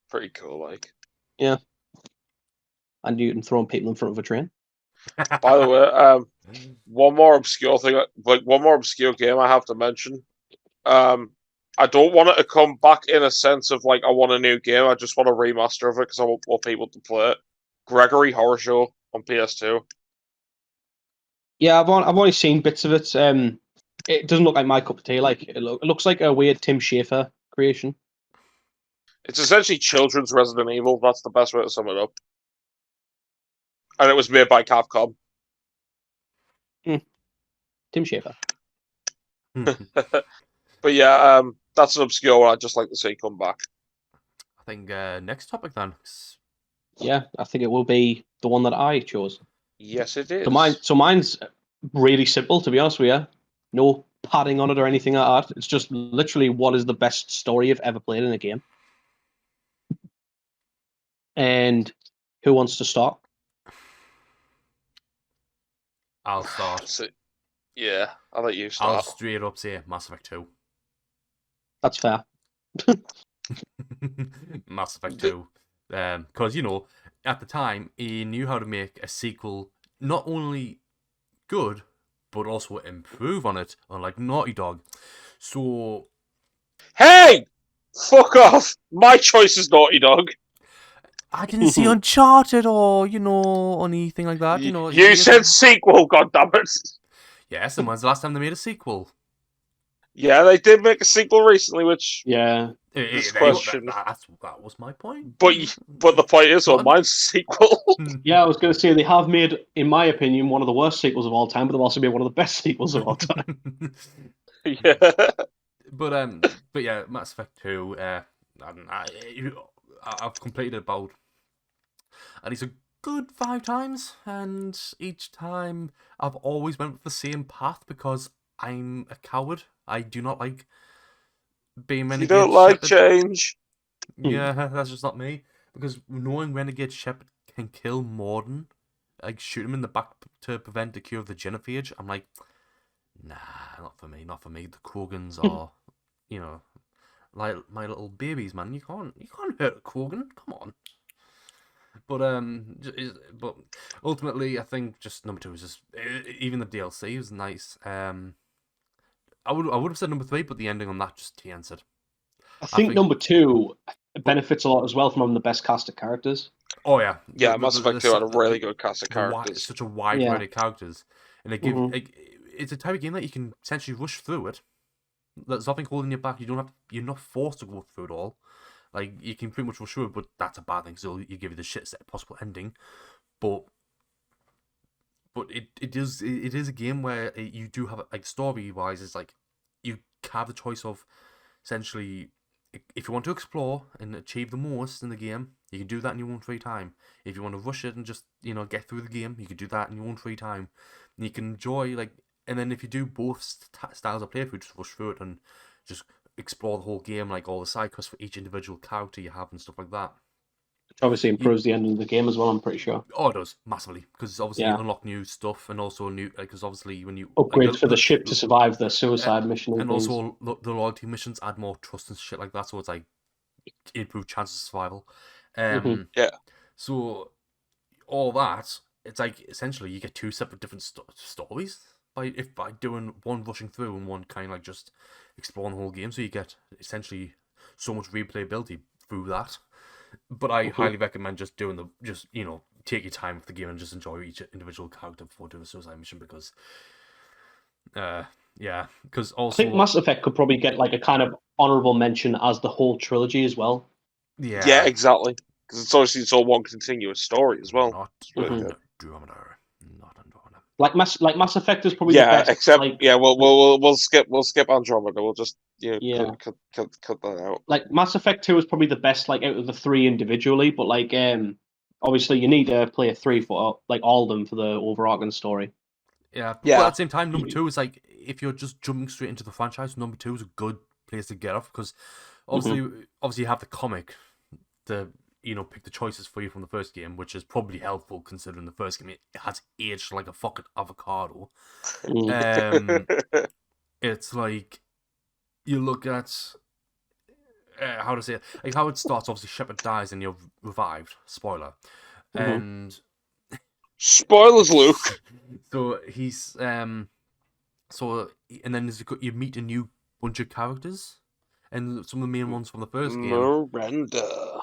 Pretty cool, like. yeah. And you can throw people in front of a train. By the way, one more obscure thing, like one more obscure game I have to mention. I don't want it to come back in a sense of like I want a new game. I just want a remaster of it because I want people to play it. Gregory Horror Show on PS2. Yeah, I've only seen bits of it. It doesn't look like my cup of tea. Like it looks like a weird Tim Schafer creation. It's essentially children's Resident Evil. That's the best way to sum it up. And it was made by Capcom. Tim Schafer. But yeah, that's an obscure one I'd just like to see come back. I think next topic then. Yeah, I think it will be the one that I chose. Yes, it is. So mine's really simple, to be honest with you. No padding on it or anything like that. It's just literally what is the best story you've ever played in a game. And who wants to start? I'll start. Yeah, I'll let you I'll start. straight up say Mass Effect 2. That's fair. Mass Effect 2. Because, you know, at the time, he knew how to make a sequel not only good, but also improve on it, unlike Naughty Dog. So... Hey! Fuck off! My choice is Naughty Dog. I didn't see Uncharted or, you know, anything like that. You know, you said sequel, goddammit. Yes, and when's the last time they made a sequel? Yeah, they did make a sequel recently, which yeah, is question. That was my point. But the point is, well, mine's a sequel. Yeah, I was going to say they have made, in my opinion, one of the worst sequels of all time, but they've also made one of the best sequels of all time. Yeah. But yeah, Mass Effect 2. I've completed about at least a good 5 times, and each time I've always went with the same path because I'm a coward. I do not like being Renegade You don't like Shepard. change. Yeah, that's just not me. Because knowing Renegade Shepard can kill Morden, like shoot him in the back to prevent the cure of the genophage, I'm like, nah, not for me, not for me. The Krogans are, you know, like my little babies, man. You can't hurt a Krogan. Come on. But ultimately, I think just number 2 is just even the DLC was nice. I would have said number 3, but the ending on that just answered. I think number 2 benefits a lot as well from having the best cast of characters. Oh yeah, Mass Effect 2 had a really good cast of characters. Such a wide variety of characters, and it's a type of game that you can essentially rush through it. There's nothing holding you back. You're not forced to go through it all. Like, you can pretty much rush through it, but that's a bad thing. So you give you the shit possible ending, but it is a game where you do have, like, story wise, it's like you have the choice of essentially, if you want to explore and achieve the most in the game, you can do that in your own free time. If you want to rush it and just, get through the game, you can do that in your own free time. And you can enjoy, like, and then if you do both styles of playthrough, just rush through it and just explore the whole game, like all the side quests for each individual character you have and stuff like that. Which obviously improves the ending of the game as well, I'm pretty sure. Oh, it does, massively. Because obviously you unlock new stuff, and also new, because obviously when you... Upgrades for the ship to survive the suicide mission. And also the loyalty missions add more trust and shit like that, so it's like improved chances of survival. So all that, it's like essentially you get two separate different stories by doing one rushing through and one kind of like just exploring the whole game. So you get essentially so much replayability through that. But I highly recommend just doing take your time with the game and just enjoy each individual character before doing a suicide mission, because because also I think Mass Effect could probably get like a kind of honorable mention as the whole trilogy as well. Yeah, exactly. Because it's all one continuous story as well. Not Andromeda. Like Mass Effect is probably the best. Except we'll skip Andromeda. We'll just cut that out. Like Mass Effect 2 is probably the best, like, out of the three individually, but like obviously you need to play a 3 for like all of them for the overarching story. Yeah. But at the same time, number 2 is like, if you're just jumping straight into the franchise, number 2 is a good place to get off, because obviously you have the comic to pick the choices for you from the first game, which is probably helpful considering the first game it has aged like a fucking avocado. It's like, you look at how to say it, like how it starts. Obviously, Shepard dies and you're revived. Spoiler. And spoilers, Luke. So he's and then you meet a new bunch of characters, and some of the main ones from the first game. Miranda.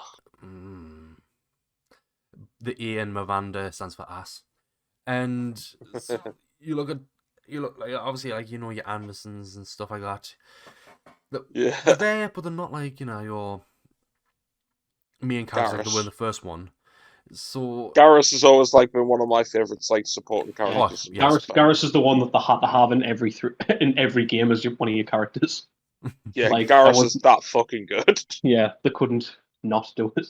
The A in Miranda stands for ass, and so you look like, obviously, like, your Andersons and stuff like that. They're there, but they're not like your main characters like they were in the first one. So Garrus has always like been one of my favorites, like supporting characters. Garrus is the one that they had to have in every game as one of your characters. Yeah, like, Garrus is that fucking good. Yeah, they couldn't not do it.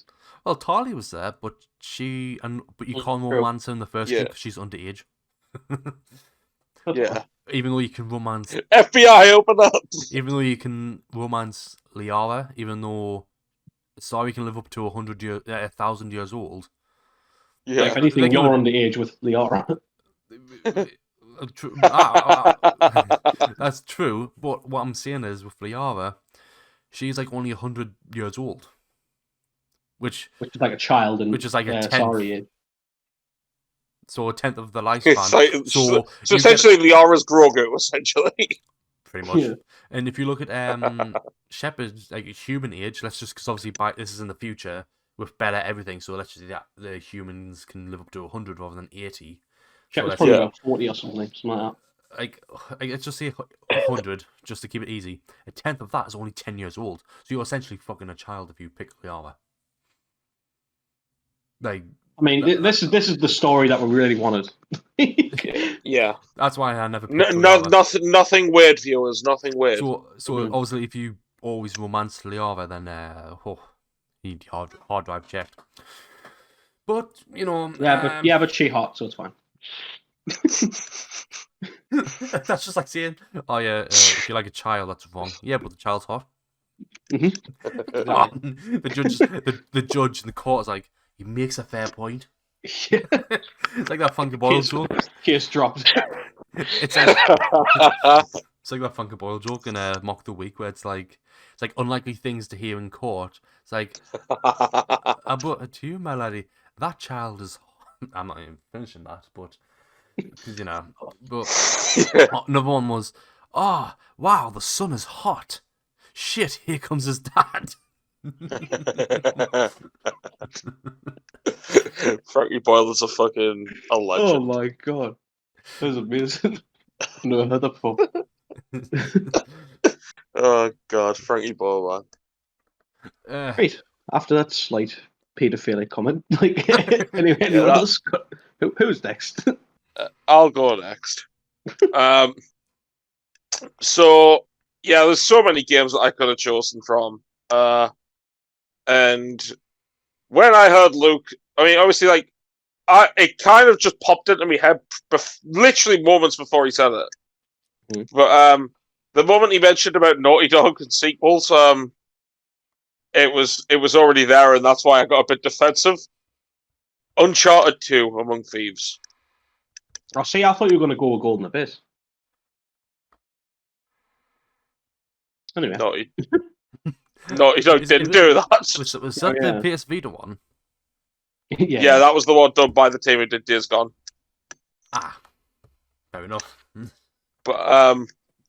Well, Tali was there, but you can't romance her in the first game because she's underage. Yeah. Even though you can romance FBI, open up. Even though you can romance Liara, even though Sari can live up to 1,000 years old. Yeah, if anything, you're underage with Liara. That's true, but what I'm saying is with Liara, she's like only 100 years old, which is like a child, and which is like a 10th. So a 10th of the lifespan. Like, so essentially, Liara's Grogu, essentially. Pretty much. Yeah. And if you look at Shepard's like human age, let's just, because obviously this is in the future with better everything, so let's just say that the humans can live up to 100 rather than 80. Shepard's probably about 40 or something like that. Like, let's just say 100, just to keep it easy. A 10th of that is only 10 years old, so you're essentially fucking a child if you pick Liara. Like, I mean, this is the story that we really wanted. Yeah, that's why I never. Nothing weird, viewers. Nothing weird. So obviously, if you always romance Liara, then you need hard drive checked. But but she's hot, so it's fine. That's just like saying, oh yeah, if you like a child, that's wrong. Yeah, but the child's hot. Mm-hmm. The judge in the court is like, he makes a fair point. It's like that Funky Boyle joke. Case dropped. It's like that Funky Boyle joke in Mock the Week, where it's like unlikely things to hear in court. It's like, but to you, my lady, that child is. I'm not even finishing that, but But another one was, oh wow, the sun is hot. Shit, here comes his dad. Frankie Boyle's a fucking a legend. Oh my god, that was amazing. No, heard that before. Oh god, Frankie Boyle, man. Great. After that slight paedophilic comment, like anyone that- else? Who's next? I'll go next. So yeah, there's so many games that I could have chosen from. And when I heard Luke, I mean, obviously, like, it kind of just popped into my head, literally moments before he said it. But the moment he mentioned about Naughty Dog and sequels, it was already there, and that's why I got a bit defensive. Uncharted 2 Among Thieves. Oh, see, I thought you were going to go with Golden Abyss. Anyway. Naughty Dog didn't do that. Was that the PS Vita one? Yeah, that was the one done by the team who did Days Gone. Ah, fair enough. But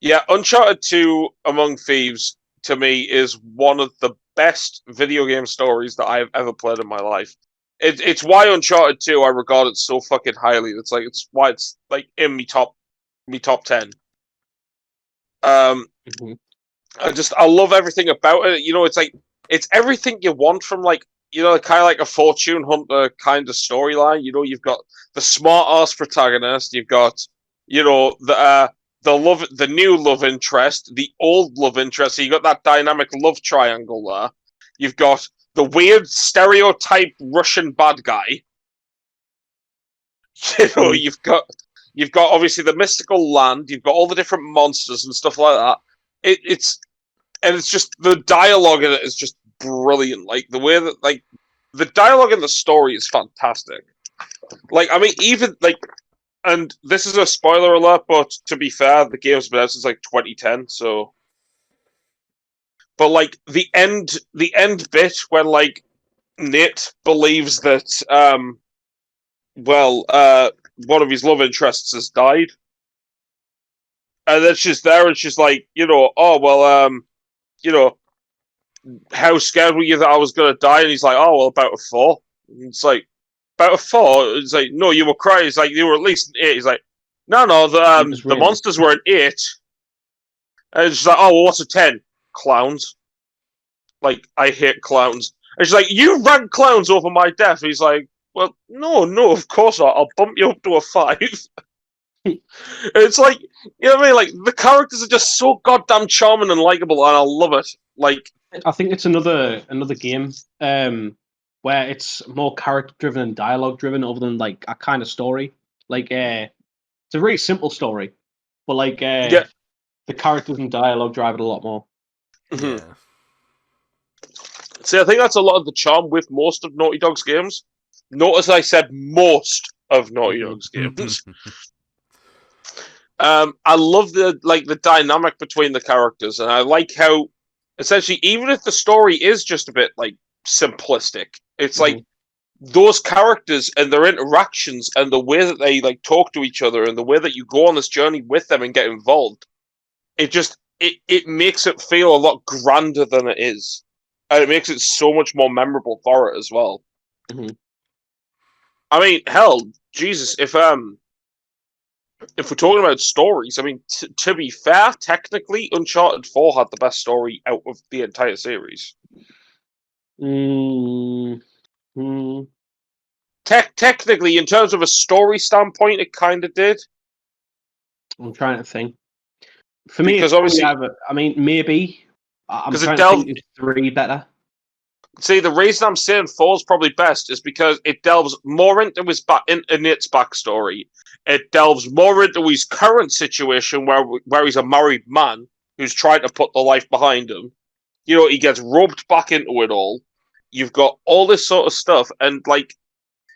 yeah, Uncharted 2 Among Thieves to me is one of the best video game stories that I've ever played in my life. It's why Uncharted 2 I regard it so fucking highly. It's why it's like in me top 10. I love everything about it. You know, it's everything you want from like, you know, kind of like a fortune hunter kind of storyline. You know, you've got the smart ass protagonist, you've got, you know, the new love interest, the old love interest. So you got that dynamic love triangle there. You've got the weird stereotype Russian bad guy. You know, you've got obviously the mystical land. You've got all the different monsters and stuff like that. It's just the dialogue in it is just brilliant. Like the way that like the dialogue in the story is fantastic. Like I mean, even like. And this is a spoiler alert, but to be fair, the game's been out since like 2010, so. But like the end bit when like Nate believes that one of his love interests has died, and then she's there and she's like, you know, oh well, you know, how scared were you that I was gonna die? And he's like, oh well, about a 4. And it's like. About a 4. It's like, no, you were crying. It's like, you were at least an 8. He's like, no, the monsters were an 8. And she's like, oh, well, what's a 10? Clowns. Like, I hate clowns. And she's like, you rank clowns over my death. He's like, well, no, of course not. I'll bump you up to a 5. It's like, you know what I mean? Like, the characters are just so goddamn charming and likable, and I love it. Like, I think it's another game. Where it's more character-driven and dialogue-driven, other than like a kind of story. Like, it's a very simple story, but like, the characters and dialogue drive it a lot more. Yeah. See, I think that's a lot of the charm with most of Naughty Dog's games. Notice I said most of Naughty Dog's games. I love the dynamic between the characters, and I like how essentially, even if the story is just a bit like simplistic, it's like those characters and their interactions and the way that they like talk to each other and the way that you go on this journey with them and get involved, it makes it feel a lot grander than it is, and it makes it so much more memorable for it as well. I mean, hell, Jesus, if we're talking about stories, I mean, to be fair, technically, Uncharted 4 had the best story out of the entire series. Technically, in terms of a story standpoint, it kind of did. I'm trying to think. For me, because obviously, I mean, maybe. I'm trying to think, is 3 better? See, the reason I'm saying 4 is probably best is because it delves more into Nate's backstory. It delves more into his current situation where he's a married man who's trying to put the life behind him. You know, he gets roped back into it all. You've got all this sort of stuff, and like,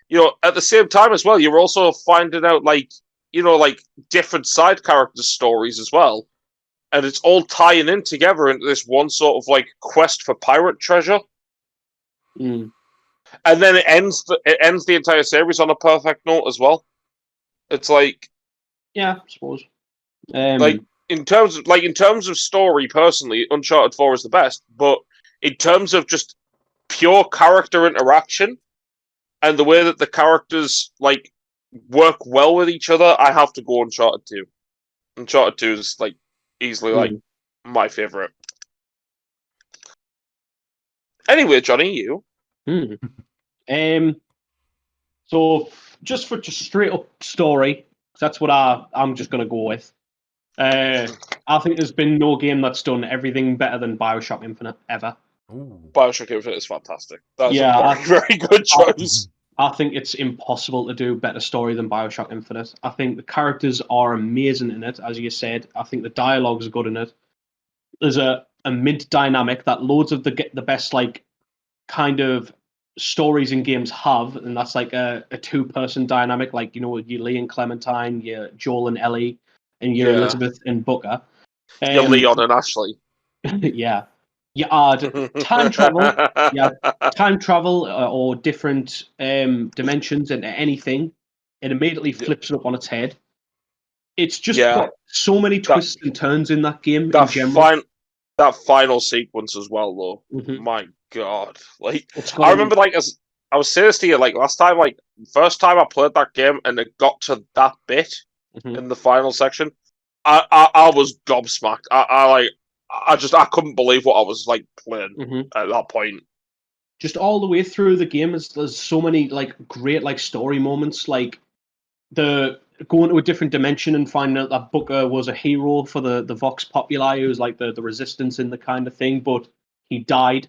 you know, at the same time as well, you're also finding out like, you know, like different side character stories as well, and it's all tying in together into this one sort of like quest for pirate treasure. And then it ends the entire series on a perfect note as well. It's like, yeah, I suppose. Like in terms of story, personally, Uncharted 4 is the best. But in terms of just pure character interaction, and the way that the characters like work well with each other, I have to go Uncharted 2. Uncharted 2 is like easily like my favorite. Anyway, Johnny, you. So just straight up story, that's what I'm just gonna go with. I think there's been no game that's done everything better than BioShock Infinite ever. Ooh. BioShock Infinite is fantastic. That's a very good choice. I think it's impossible to do a better story than BioShock Infinite. I think the characters are amazing in it, as you said. I think the dialogue's good in it. There's a mint dynamic that loads of the best like kind of stories in games have, and that's like a two-person dynamic, like you Lee and Clementine, your Joel and Ellie, and your Elizabeth and Booker. Your Leon and Ashley. Yeah. You add time travel, or different dimensions into anything, it immediately flips it up on its head. It's just got so many twists and turns in that game in general. That final sequence as well, though. Mm-hmm. My God, like I remember, like as I was saying this to you, like last time, like first time I played that game and it got to that bit in the final section, I was gobsmacked. I couldn't believe what I was like playing at that point. Just all the way through the game, there's so many like great like story moments, like the going to a different dimension and finding out that Booker was a hero for the Vox Populi, who was like the resistance in the kind of thing, but he died.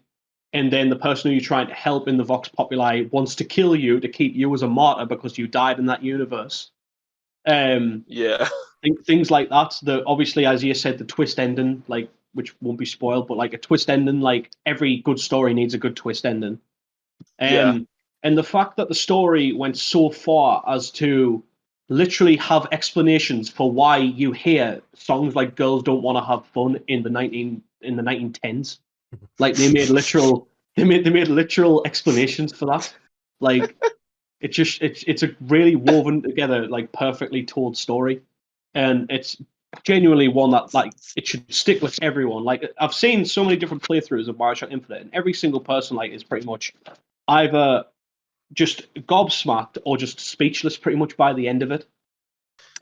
And then the person who you're trying to help in the Vox Populi wants to kill you to keep you as a martyr because you died in that universe. Things like that. Obviously, as you said, the twist ending, like which won't be spoiled, but like a twist ending, like every good story needs a good twist ending. And the fact that the story went so far as to literally have explanations for why you hear songs like "Girls Don't Want to Have Fun" in the 1910s, like they made literal explanations for that. Like it's a really woven together, like perfectly told story, and it's genuinely one that like it should stick with everyone. Like I've seen so many different playthroughs of BioShock Infinite, and every single person like is pretty much either just gobsmacked or just speechless pretty much by the end of it.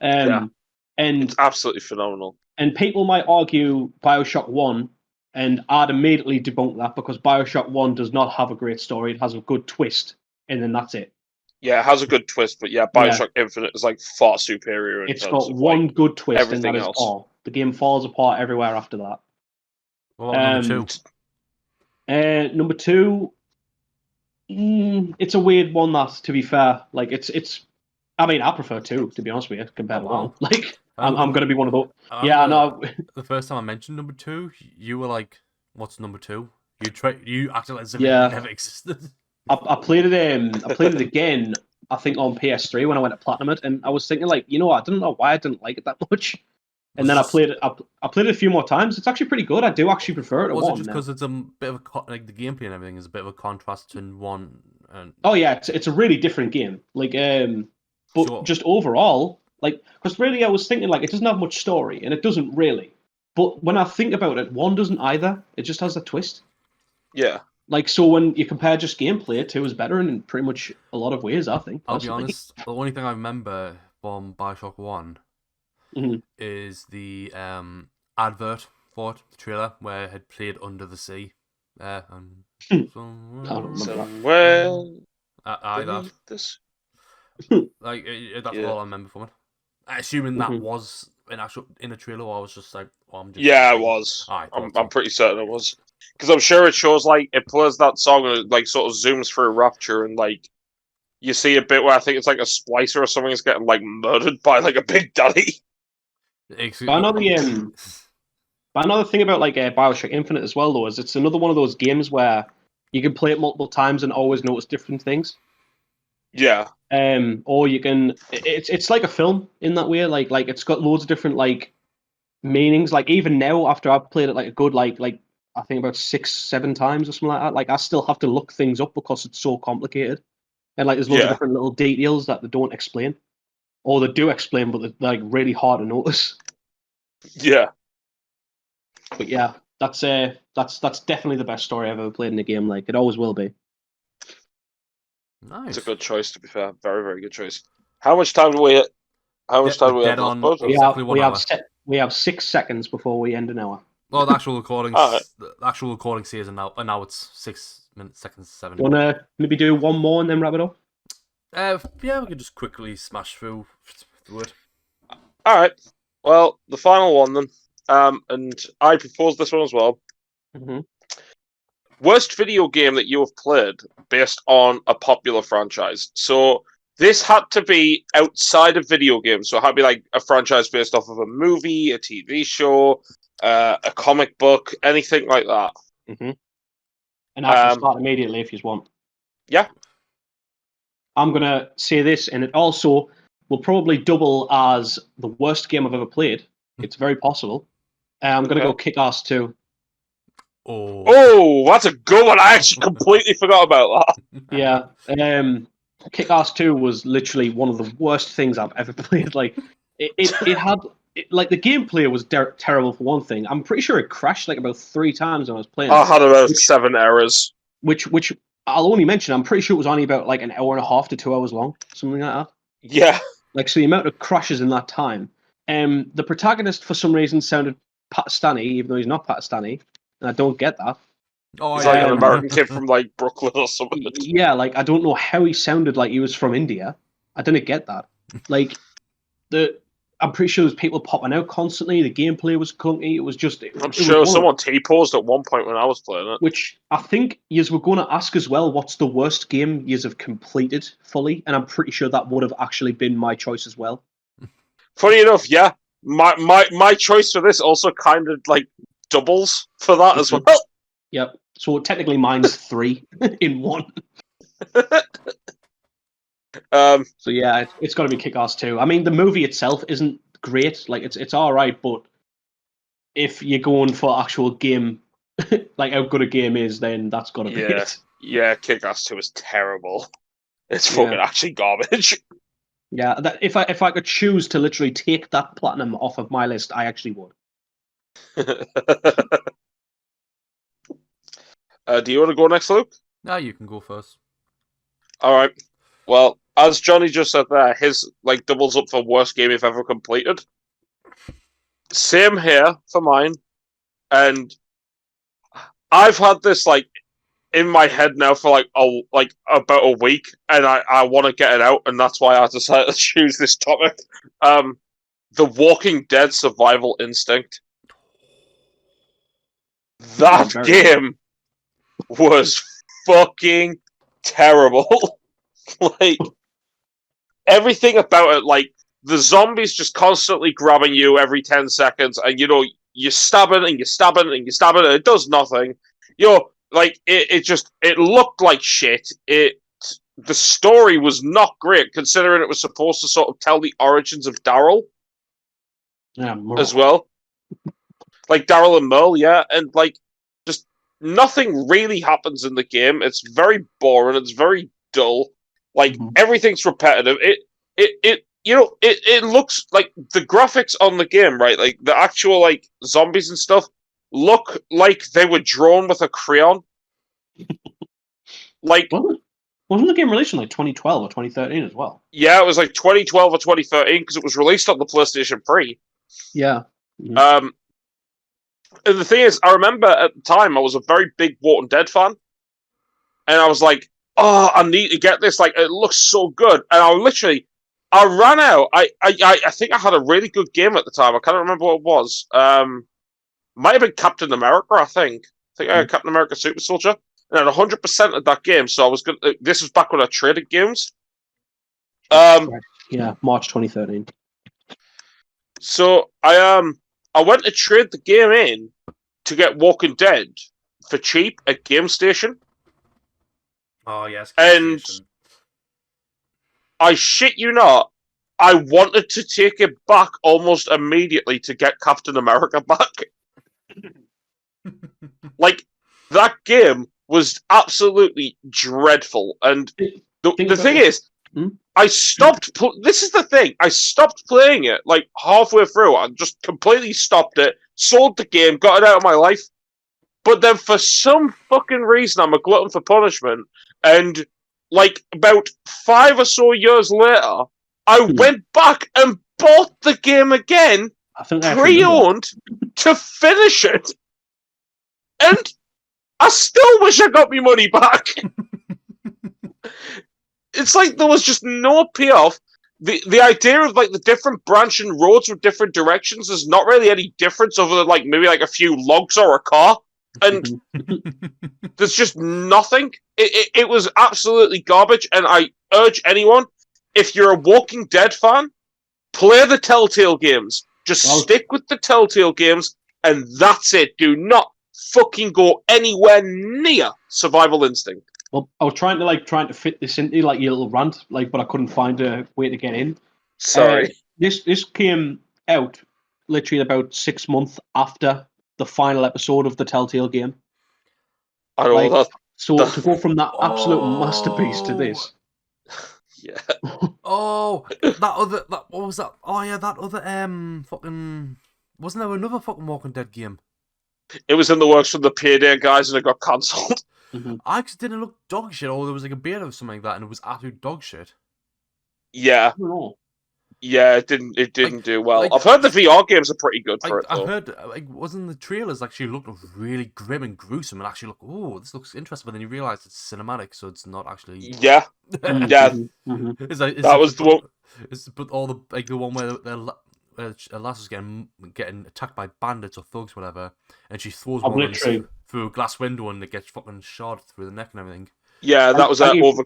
And it's absolutely phenomenal. And people might argue BioShock 1, and I'd immediately debunk that because BioShock 1 does not have a great story. It has a good twist, and then that's it. Yeah, it has a good twist, but BioShock Infinite is like far superior in it's terms got of one like, good twist, everything and that is else. all. The game falls apart everywhere after that. What about number 2? Number 2, it's a weird one. That, to be fair, like it's. I mean, I prefer 2, to be honest with you, compared to 1. Like, I'm going to be one of those. Yeah, no. The first time I mentioned number 2, you were like, "What's number 2?" You acted as if it never existed. I played it. I played it again. I think on PS3 when I went to platinum it, and I was thinking like, I don't know why I didn't like it that much. And then I played it. I played it a few more times. It's actually pretty good. I do actually prefer it to 1. Was it just because it's a bit of like the gameplay and everything is a bit of a contrast to 1? Oh yeah, it's a really different game. Like but just overall, like, because really I was thinking like it doesn't have much story, and it doesn't really. But when I think about it, 1 doesn't either. It just has a twist. Yeah. Like, so when you compare just gameplay, 2 is better in pretty much a lot of ways, I think. I'll be honest, the only thing I remember from BioShock 1 is the advert for it, the trailer, where it had played Under the Sea. Somewhere. That. Like, that's all I remember from it. Assuming that was in a trailer, or I was just like, Yeah, it was. I'm pretty certain it was. Because I'm sure it shows, like, it plays that song and it, like, sort of zooms through Rapture and, like, you see a bit where I think it's, like, a splicer or something is getting, like, murdered by, like, a big daddy. But another thing about, like, BioShock Infinite as well, though, is it's another one of those games where you can play it multiple times and always notice different things. Yeah. Or you can... It's like a film in that way. Like it's got loads of different, like, meanings. Like, even now, after I've played it, like, a good, like I think about 6-7 times or something like that. Like, I still have to look things up because it's so complicated. And, like, there's loads of different little details that they don't explain. Or they do explain, but they're, like, really hard to notice. Yeah. But yeah, that's definitely the best story I've ever played in a game. Like, it always will be. Nice. It's a good choice, to be fair. Very, very good choice. How much time do we? How much time do we have Dead left? on. Both? Exactly 1 hour. We have 6 seconds before we end an hour. Well, the actual recording. Alright. The actual recording says now it's 6 minutes, seconds, 7. Do you want to maybe do one more and then wrap it up? Yeah, we could just quickly smash through it. All right. Well, the final one then. And I proposed this one as well. Mm-hmm. Worst video game that you have played based on a popular franchise. So this had to be outside of video games. So it had to be like a franchise based off of a movie, a TV show, a comic book, anything like that. Mm-hmm. And I can start immediately if you want. Yeah. I'm going to say this, and it also will probably double as the worst game I've ever played. It's very possible. I'm going to go Kick-Ass 2. Oh, that's a good one. I actually completely forgot about that. Yeah. Kick-Ass 2 was literally one of the worst things I've ever played. Like, it had... Like, the gameplay was terrible for one thing. I'm pretty sure it crashed like about 3 times when I was playing. I had about 7 errors. Which I'll only mention, I'm pretty sure it was only about like an hour and a half to 2 hours long. Something like that. Yeah. Like, so the amount of crashes in that time. The protagonist, for some reason, sounded Pakistani, even though he's not Pakistani. And I don't get that. He's like an American kid from like Brooklyn or something. Yeah, like, I don't know how he sounded like he was from India. I didn't get that. Like, I'm pretty sure there was people popping out constantly. The gameplay was clunky. It was just... I'm sure someone T-posed at one point when I was playing it. Which I think yous were going to ask as well, what's the worst game yous have completed fully? And I'm pretty sure that would have actually been my choice as well. Funny enough, yeah. My choice for this also kind of like doubles for that as well. Yep. So technically mine's 3 in 1. So yeah, it's got to be Kick-Ass 2. I mean, the movie itself isn't great. Like, it's all right, but if you're going for actual game, like how good a game is, then that's got to be it. Yeah, Kick-Ass 2 is terrible. It's fucking actually garbage. Yeah, that if I could choose to literally take that platinum off of my list, I actually would. Do you want to go next, Luke? No, you can go first. All right. Well, as Johnny just said there, his like doubles up for worst game you've ever completed. Same here for mine, and I've had this like in my head now for like about a week, and I want to get it out, and that's why I decided to choose this topic. The Walking Dead Survival Instinct. That game was fucking terrible. Like, everything about it, like, the zombies just constantly grabbing you every 10 seconds, and, you know, you're stabbing, and you're stabbing, and you're stabbing, and it does nothing. You know, like, it looked like shit. The story was not great, considering it was supposed to sort of tell the origins of Daryl. Yeah, as well. Like, Daryl and Merle, yeah, and, like, just nothing really happens in the game. It's very boring, it's very dull. Like, everything's repetitive. It looks like the graphics on the game, right? Like, the actual, like, zombies and stuff look like they were drawn with a crayon. Like, wasn't the game released in, like, 2012 or 2013 as well? Yeah, it was, like, 2012 or 2013, because it was released on the PlayStation 3. Yeah. And the thing is, I remember at the time, I was a very big Walking Dead fan. And I was like, oh, I need to get this. Like, it looks so good. And I ran out. I think I had a really good game at the time. I can't remember what it was. Might have been Captain America, I think. I had Captain America Super Soldier. And I had 100% of that game. So I was good. This was back when I traded games. Yeah, March 2013. So I went to trade the game in to get Walking Dead for cheap at GameStation. Oh yes, and I shit you not, I wanted to take it back almost immediately to get Captain America back. Like, that game was absolutely dreadful, and the thing is, I stopped. This is the thing. I stopped playing it like halfway through. I just completely stopped it, sold the game, got it out of my life. But then, for some fucking reason, I'm a glutton for punishment, and like about 5 or so years later, I went back and bought the game again, pre-owned, to finish it. And I still wish I got my money back. It's like there was just no payoff. The idea of like the different branching roads with different directions is not really any difference other than like maybe like a few logs or a car. And there's just nothing. It was absolutely garbage. And I urge anyone, if you're a Walking Dead fan, play the Telltale games. Just stick with the Telltale games, and that's it. Do not fucking go anywhere near Survival Instinct. Well, I was trying to fit this into like your little rant, like, but I couldn't find a way to get in. Sorry. This came out literally about 6 months after the final episode of the Telltale game. I know that. So to go from that absolute masterpiece to this. Yeah. What was that? Oh yeah, that other fucking, wasn't there another fucking Walking Dead game? It was in the works from the Payday guys and it got cancelled. I just didn't look dog shit, or there was like a beta or something like that, and it was absolute dog shit. Yeah. Yeah, it didn't do well. I've heard the VR games are pretty good for it, though. I heard, wasn't the trailers actually looked really grim and gruesome, and actually this looks interesting, but then you realise it's cinematic, so it's not actually... Yeah. Yeah. That was the one... But all the one where Lass was getting attacked by bandits or thugs, whatever, and she throws one through a glass window and it gets fucking shot through the neck and everything. Yeah, that was Overkill.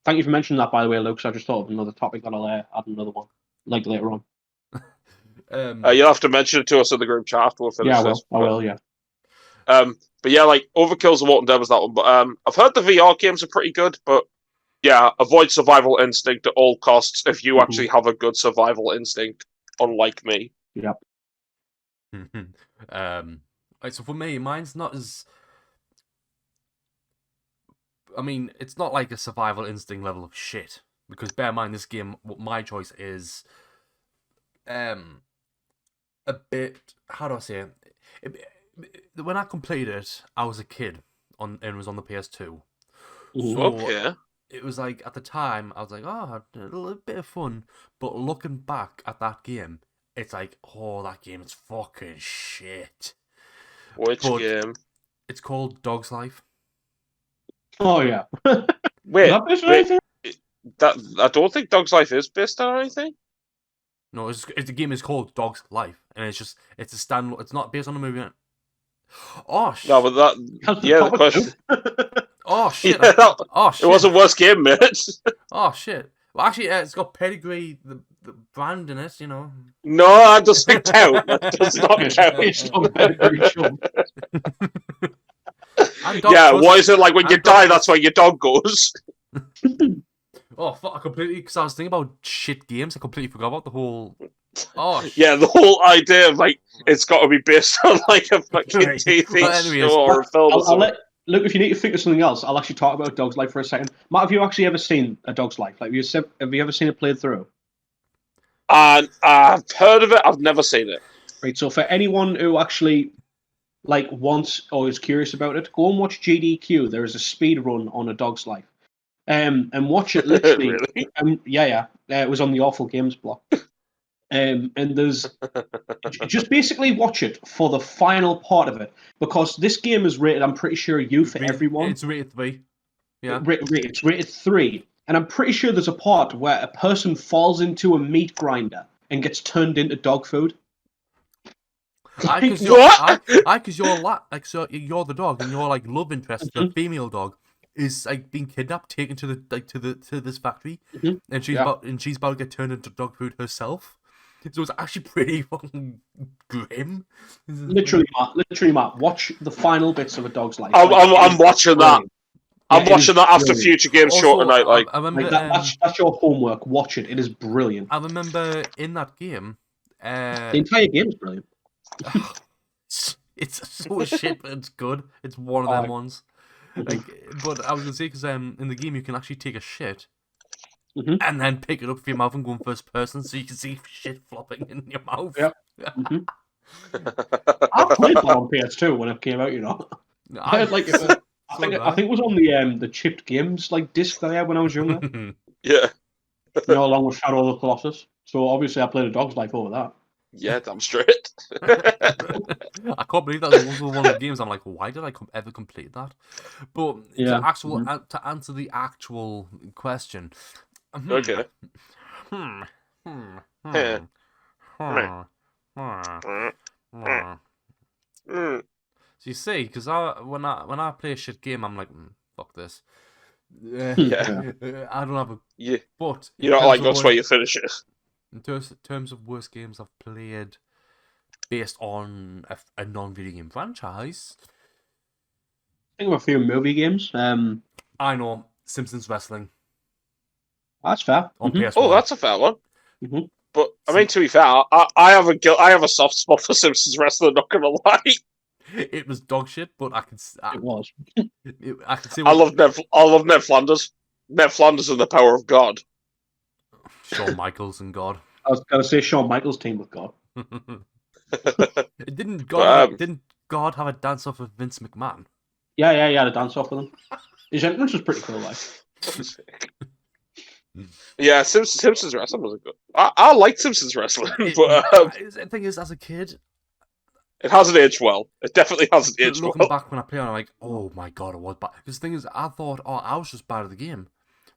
Thank you for mentioning that, by the way, Luke, so I just thought of another topic that I'll add another one, like, later on. You'll have to mention it to us in the group chat after we'll finish this. I will, yeah. But yeah, like, Overkill's and Walking Dead was that one. But I've heard the VR games are pretty good, but yeah, avoid Survival Instinct at all costs if you actually have a good Survival Instinct, unlike me. Yep. So for me, mine's not as... I mean, it's not like a Survival Instinct level of shit. Because bear in mind, this game, my choice is a bit... How do I say it? When I completed it, I was a kid, and it was on the PS2. So okay. It was like, at the time, I was like, oh, a little bit of fun. But looking back at that game, it's like, oh, that game is fucking shit. Which game? It's called Dog's Life. Oh, yeah. Wait, I don't think Dog's Life is based on anything. No, the game is called Dog's Life, and it's a standalone. It's not based on a movie. Oh shit! No, but the question. Oh shit! Yeah, oh shit! It was a worse game, mate. Oh shit! Well, actually, it's got Pedigree, the brand in it, you know. No, that doesn't count. That does not count. It's not Pedigree, sure. Yeah, why is it like when you die, that's where your dog goes? Oh, fuck, I completely... Because I was thinking about shit games, I completely forgot about the whole... Oh, shit. Yeah, the whole idea of, like, it's got to be based on, like, a fucking TV show or a film or something. Look, if you need to think of something else, I'll actually talk about Dog's Life for a second. Matt, have you actually ever seen A Dog's Life? Like, have you ever seen it played through? And I've heard of it, I've never seen it. Right, so for anyone who actually... like wants or is curious about it, go and watch GDQ. There is a speed run on A Dog's Life, and watch it literally. Really? Yeah. It was on the Awful Games block, and there's just basically watch it for the final part of it because this game is rated. I'm pretty sure for everyone. It's rated 3. Yeah, it's rated 3, and I'm pretty sure there's a part where a person falls into a meat grinder and gets turned into dog food. Because you're the dog, and your like love interest, the female dog, is like being kidnapped, taken to this factory, and she's about to get turned into dog food herself. So it's actually pretty fucking grim. Literally, Matt, watch the final bits of A Dog's Life. I'm watching that. I'm watching that after Future Games Show tonight. Like, I remember, that's your homework. Watch it. It is brilliant. I remember in that game, the entire game is brilliant. It's so shit, but it's good. It's one of them ones. Like, but I was gonna say because in the game you can actually take a shit and then pick it up with your mouth and go in first person, so you can see shit flopping in your mouth. Yep. I played that on PS2 when it came out. You know, I had like I think it was on the chipped games like disc that I had when I was younger. Yeah. Along with Shadow of the Colossus. So obviously I played A Dog's Life over that. Yeah, damn straight. I can't believe that was also one of the games. I'm like, why did I ever complete that? But to answer the actual question, Okay. So you see, because when I play a shit game, I'm like, fuck this. Yeah. I don't have a. Yeah. But You don't like that's where you finish it. In terms of worst games I've played based on a non-video game franchise, Think of a few movie games. I know Simpsons Wrestling That's fair. on PS1. Oh, that's a fair one. Mm-hmm. But I mean, to be fair, I have a soft spot for Simpsons Wrestling. Not gonna lie. It was dog shit, but I can. It was. I can see. I love Ned Flanders. Ned Flanders and the power of God. Shawn Michaels and God. I was gonna say Shawn Michaels' team with God. Didn't God have a dance off with Vince McMahon? Yeah, he had a dance off with him. His entrance was pretty cool, like. Yeah, Simpsons Wrestling was a good. I liked Simpsons Wrestling, but the thing is, as a kid, it hasn't aged well. It definitely hasn't aged well. Looking back when I play, I'm like, oh my god, it was bad. Because the thing is, I thought, I was just bad at the game.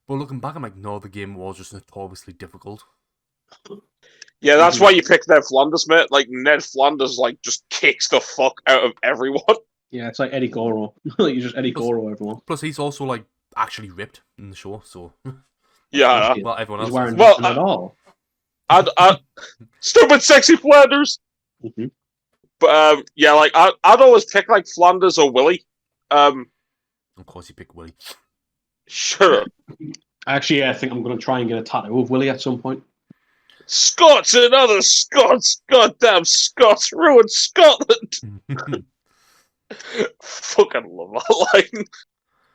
But looking back, I'm like, no, the game was just notoriously difficult. Yeah, that's why you pick Ned Flanders, mate. Like, Ned Flanders, like, just kicks the fuck out of everyone. Yeah, it's like Eddie Goro. You just Eddie Goro everyone. Plus, he's also, like, actually ripped in the show, so... Yeah. Well, everyone else wearing well, at all. Stupid sexy Flanders! Mm-hmm. But, yeah, like, I'd always pick, like, Flanders or Willie. Of course you pick Willie. Shut up. Actually, I think I'm going to try and get a tattoo of Willie at some point. Scots and other Scots! Goddamn Scots ruined Scotland! Fucking love that line.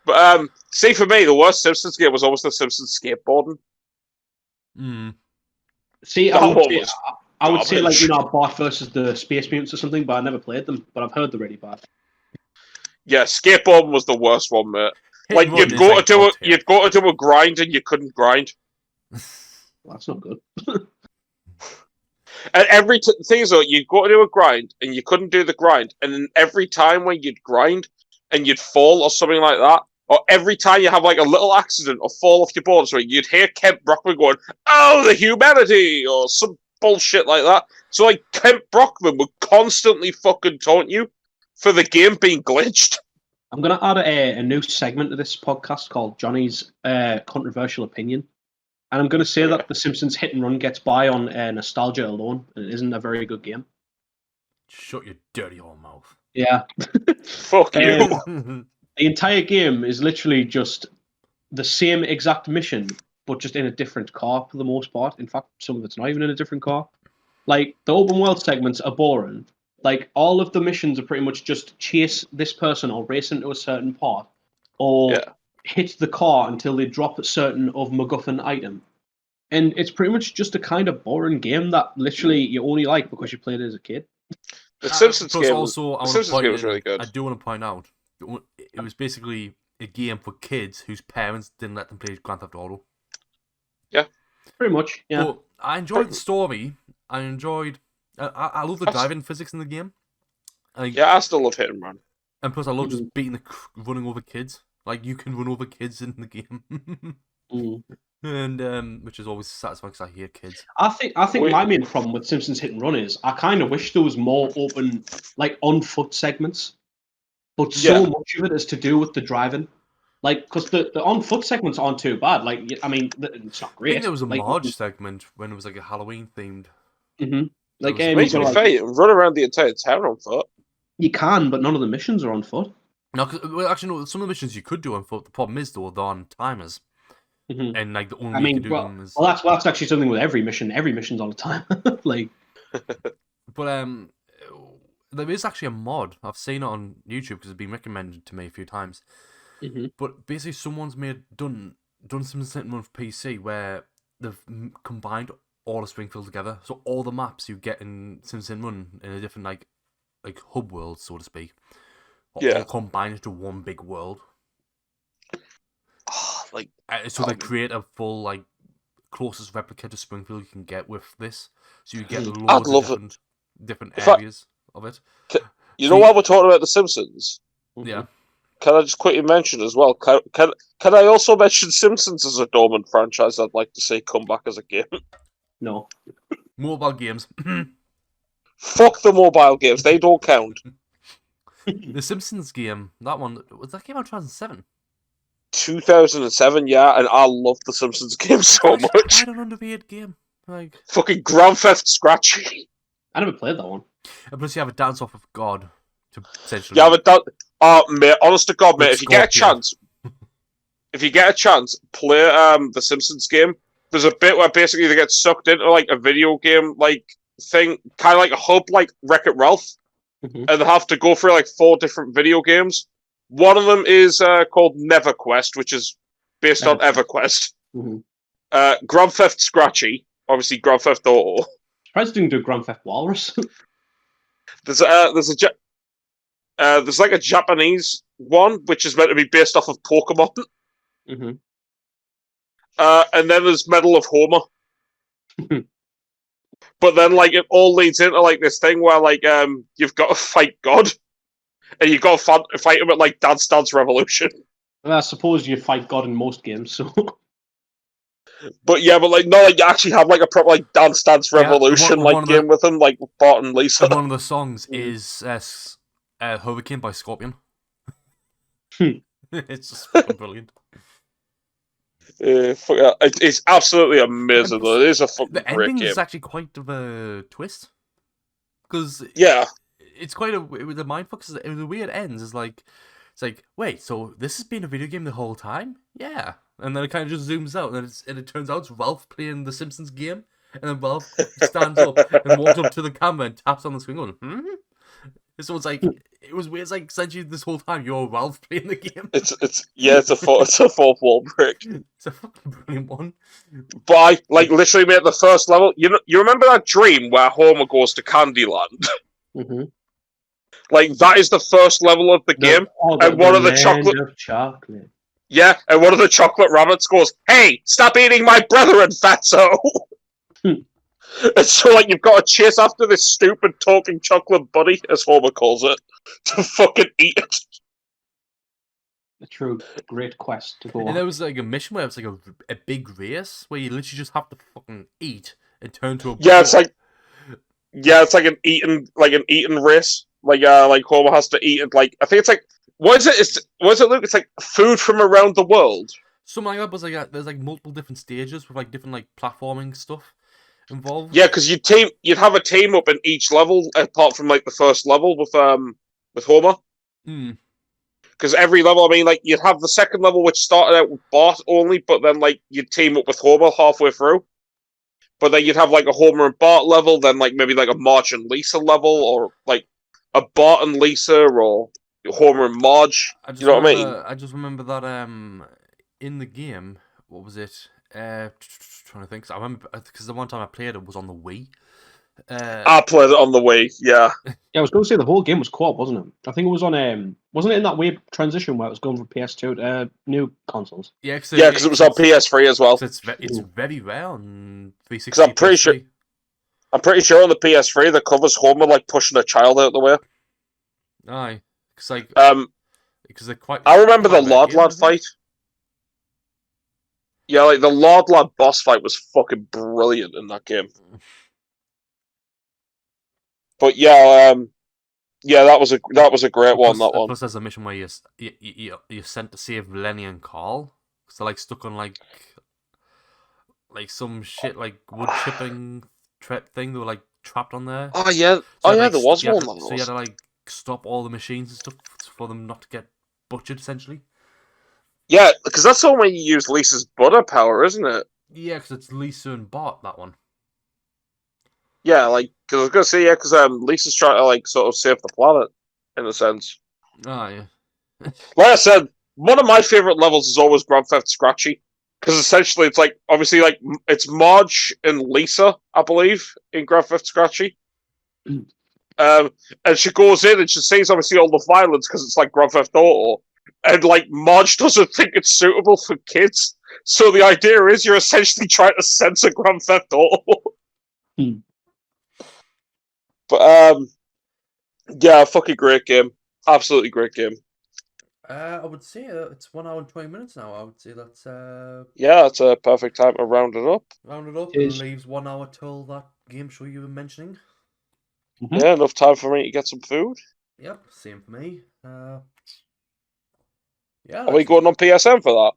But, see, for me, the worst Simpsons game was always the Simpsons skateboarding. See, I would say like, Bart versus the Space Mutants or something, but I never played them. But I've heard they're really bad. Yeah, skateboarding was the worst one, mate. Like, you'd go to do a grind and you couldn't grind. Well, that's not good. And every thing is, though, you'd go to do a grind and you couldn't do the grind, and then every time when you'd grind and you'd fall or something like that, or every time you have like a little accident or fall off your board, so you'd hear Kent Brockman going, "Oh, the humanity," or some bullshit like that. So like Kent Brockman would constantly fucking taunt you for the game being glitched. I'm gonna add a new segment to this podcast called Johnny's Controversial Opinion. And I'm going to say that The Simpsons Hit and Run gets by on nostalgia alone, and it isn't a very good game. Shut your dirty old mouth. Yeah. Fuck you. The entire game is literally just the same exact mission, but just in a different car for the most part. In fact, some of it's not even in a different car. Like, the open world segments are boring. Like, all of the missions are pretty much just chase this person or race into a certain part, or hit the car until they drop a certain of MacGuffin item. And it's pretty much just a kind of boring game that literally you only like because you played it as a kid. The Simpsons game was really good. I do want to point out, it was basically a game for kids whose parents didn't let them play Grand Theft Auto. Yeah. Pretty much, yeah. But I enjoyed the story. I love the driving physics in the game. I still love Hit and Run. And plus I love just running over kids. Like, you can run over kids in the game. And which is always satisfying because I hate kids. I think my main problem with Simpsons Hit and Run is I kind of wish there was more open, like, on foot segments, but so much of it is to do with the driving. Like, because the on foot segments aren't too bad. Like, I mean, it's not great. I think there was a Marge segment when it was like a Halloween themed. Mm-hmm. Like, to be fair, you run around the entire town on foot. You can, but none of the missions are on foot. No, actually, no. Some of the missions you could do on foot. The problem is, though, they're on timers, and like the only way you can do them is. Well, that's actually something with every mission. Every mission's on a time. Like, but there is actually a mod. I've seen it on YouTube because it's been recommended to me a few times. But basically, someone's done Simpsons Hit and Run for PC where they've combined all of Springfield together. So all the maps you get in Simpsons Hit and Run in a different like hub world, so to speak, all combined into one big world. Like, So they create a full, like, closest replica to Springfield you can get with this. So you get loads of different areas of it. You know, while we're talking about The Simpsons, yeah. Can I just quickly mention as well? Can I also mention Simpsons as a dormant franchise? I'd like to see come back as a game. No. Mobile games. Fuck the mobile games. They don't count. The Simpsons game. That one came out 2007. 2007, yeah, and I love the Simpsons game so much. Quite an underrated game. Like fucking Grand Theft Scratchy. I never played that one. And plus, you have a dance off of God to essentially. You have a dance. Mate, honest to God, mate, if you get a chance, play the Simpsons game. There's a bit where basically they get sucked into like a video game like thing, kind of like a hub, like Wreck-It Ralph, and they have to go through like 4 different video games. One of them is called NeverQuest, which is based on EverQuest. Grand Theft Scratchy, obviously Grand Theft Auto. Surprised they didn't do Grand Theft Walrus. There's like a Japanese one which is meant to be based off of Pokemon. And then there's Medal of Homer. But then like it all leads into like this thing where like you've got to fight God. And you got to fight him at like Dance Dance Revolution. Well, I suppose you fight God in most games, so. But yeah, but like no, like you actually have like a proper like Dance Dance Revolution game with him, like Bart and Lisa. And one of the songs is Hurricane by Scorpion. It's just fucking brilliant. It's absolutely amazing. Though. It is a fucking great game. The ending is actually quite of a twist. Because it's quite a mindfuck. The way it ends is like, it's like, wait, so this has been a video game the whole time? Yeah. And then it kind of just zooms out, and it turns out it's Ralph playing the Simpsons game, and then Ralph stands up and walks up to the camera and taps on the screen going, So it's like, it was weird. It's like, essentially this whole time you're Ralph playing the game. It's a fourth wall break. It's a fucking brilliant one. But I like literally made the first level. You remember that dream where Homer goes to Candyland? Like that is the first level of the game, and one of the chocolate. Yeah, and one of the chocolate rabbits goes, "Hey, stop eating my brethren, fatso!" And so, like, you've got to chase after this stupid talking chocolate buddy, as Homer calls it, to fucking eat it. A true great quest to go on. And there was like a mission where it was like a big race where you literally just have to fucking eat and turn to a. It's like an eating race. Like Homer has to eat it. Like I think it's like. What is it, Luke? It's like food from around the world. Something like that, but like there's like multiple different stages with like different like platforming stuff involved. Yeah, because you'd have a team up in each level, apart from like the first level with Homer. Because every level, I mean, like you'd have the second level which started out with Bart only, but then like you'd team up with Homer halfway through. But then you'd have like a Homer and Bart level, then like maybe like a Marge and Lisa level, or like a Bart and Lisa, or Homer and Marge. You know what I mean? I just remember that in the game, what was it? Trying to think. I remember because the one time I played it was on the Wii. I played it on the Wii. Yeah. Yeah, I was going to say the whole game was co-op, wasn't it? I think it was on wasn't it in that weird transition where it was going from PS2 to new consoles? Yeah, because it was on PS3 as well. It's very rare on 360. Because I'm pretty sure on the PS3 the covers Homer like pushing a child out the way. Aye. Because like, because they're quite. I remember the Lord Lad fight. Yeah, like the Lord Lad boss fight was fucking brilliant in that game. But yeah, that was a great one. That one. Plus, there's a mission where you're sent to save Lenny and Carl because they're like stuck on like some shit like wood chipping thing. They were like trapped on there. Oh yeah, there was one. So you had to like stop all the machines and stuff for them not to get butchered, essentially. Yeah, because that's the way you use Lisa's butter power, isn't it? Yeah, because it's Lisa and Bart, that one. Yeah, like, because I was going to say, because Lisa's trying to, like, sort of save the planet, in a sense. Oh, yeah. Like I said, one of my favourite levels is always Grand Theft Scratchy, because essentially it's, like, obviously, like, it's Marge and Lisa, I believe, in Grand Theft Scratchy. And she goes in and she sees obviously all the violence because it's like Grand Theft Auto, and like Marge doesn't think it's suitable for kids. So the idea is you're essentially trying to censor Grand Theft Auto. But yeah, fucking great game, absolutely great game. I would say it's 1 hour and 20 minutes now. I would say that's yeah, it's a perfect time to round it up. Round it up It and is. leaves 1 hour till that game show you were mentioning. Yeah, enough time for me to get some food. Yep, same for me. Yeah. Are we going on PSN for that?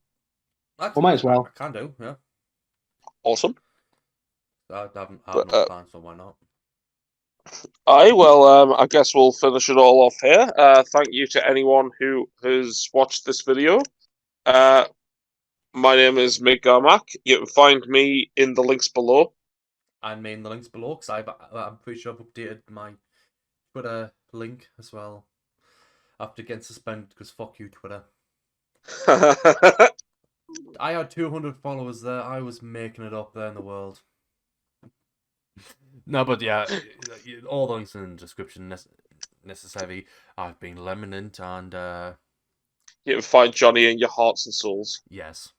Actually, might as well. I can do, yeah. Awesome. I have no plans, so why not? I guess we'll finish it all off here. Thank you to anyone who has watched this video. My name is Mick Garmack. You can find me in the links below. And me in the links below, because I'm pretty sure I've updated my Twitter link as well. After getting suspended, because fuck you, Twitter. I had 200 followers there. I was making it up there in the world. No, but yeah, all the links in the description necessary. I've been Lemonant and you can find Johnny in your hearts and souls. yes.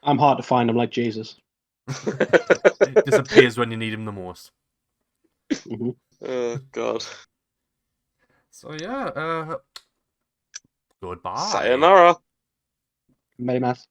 I'm hard to find. I'm like Jesus. It disappears when you need him the most. Oh God. So yeah, goodbye. Sayonara. Very nice.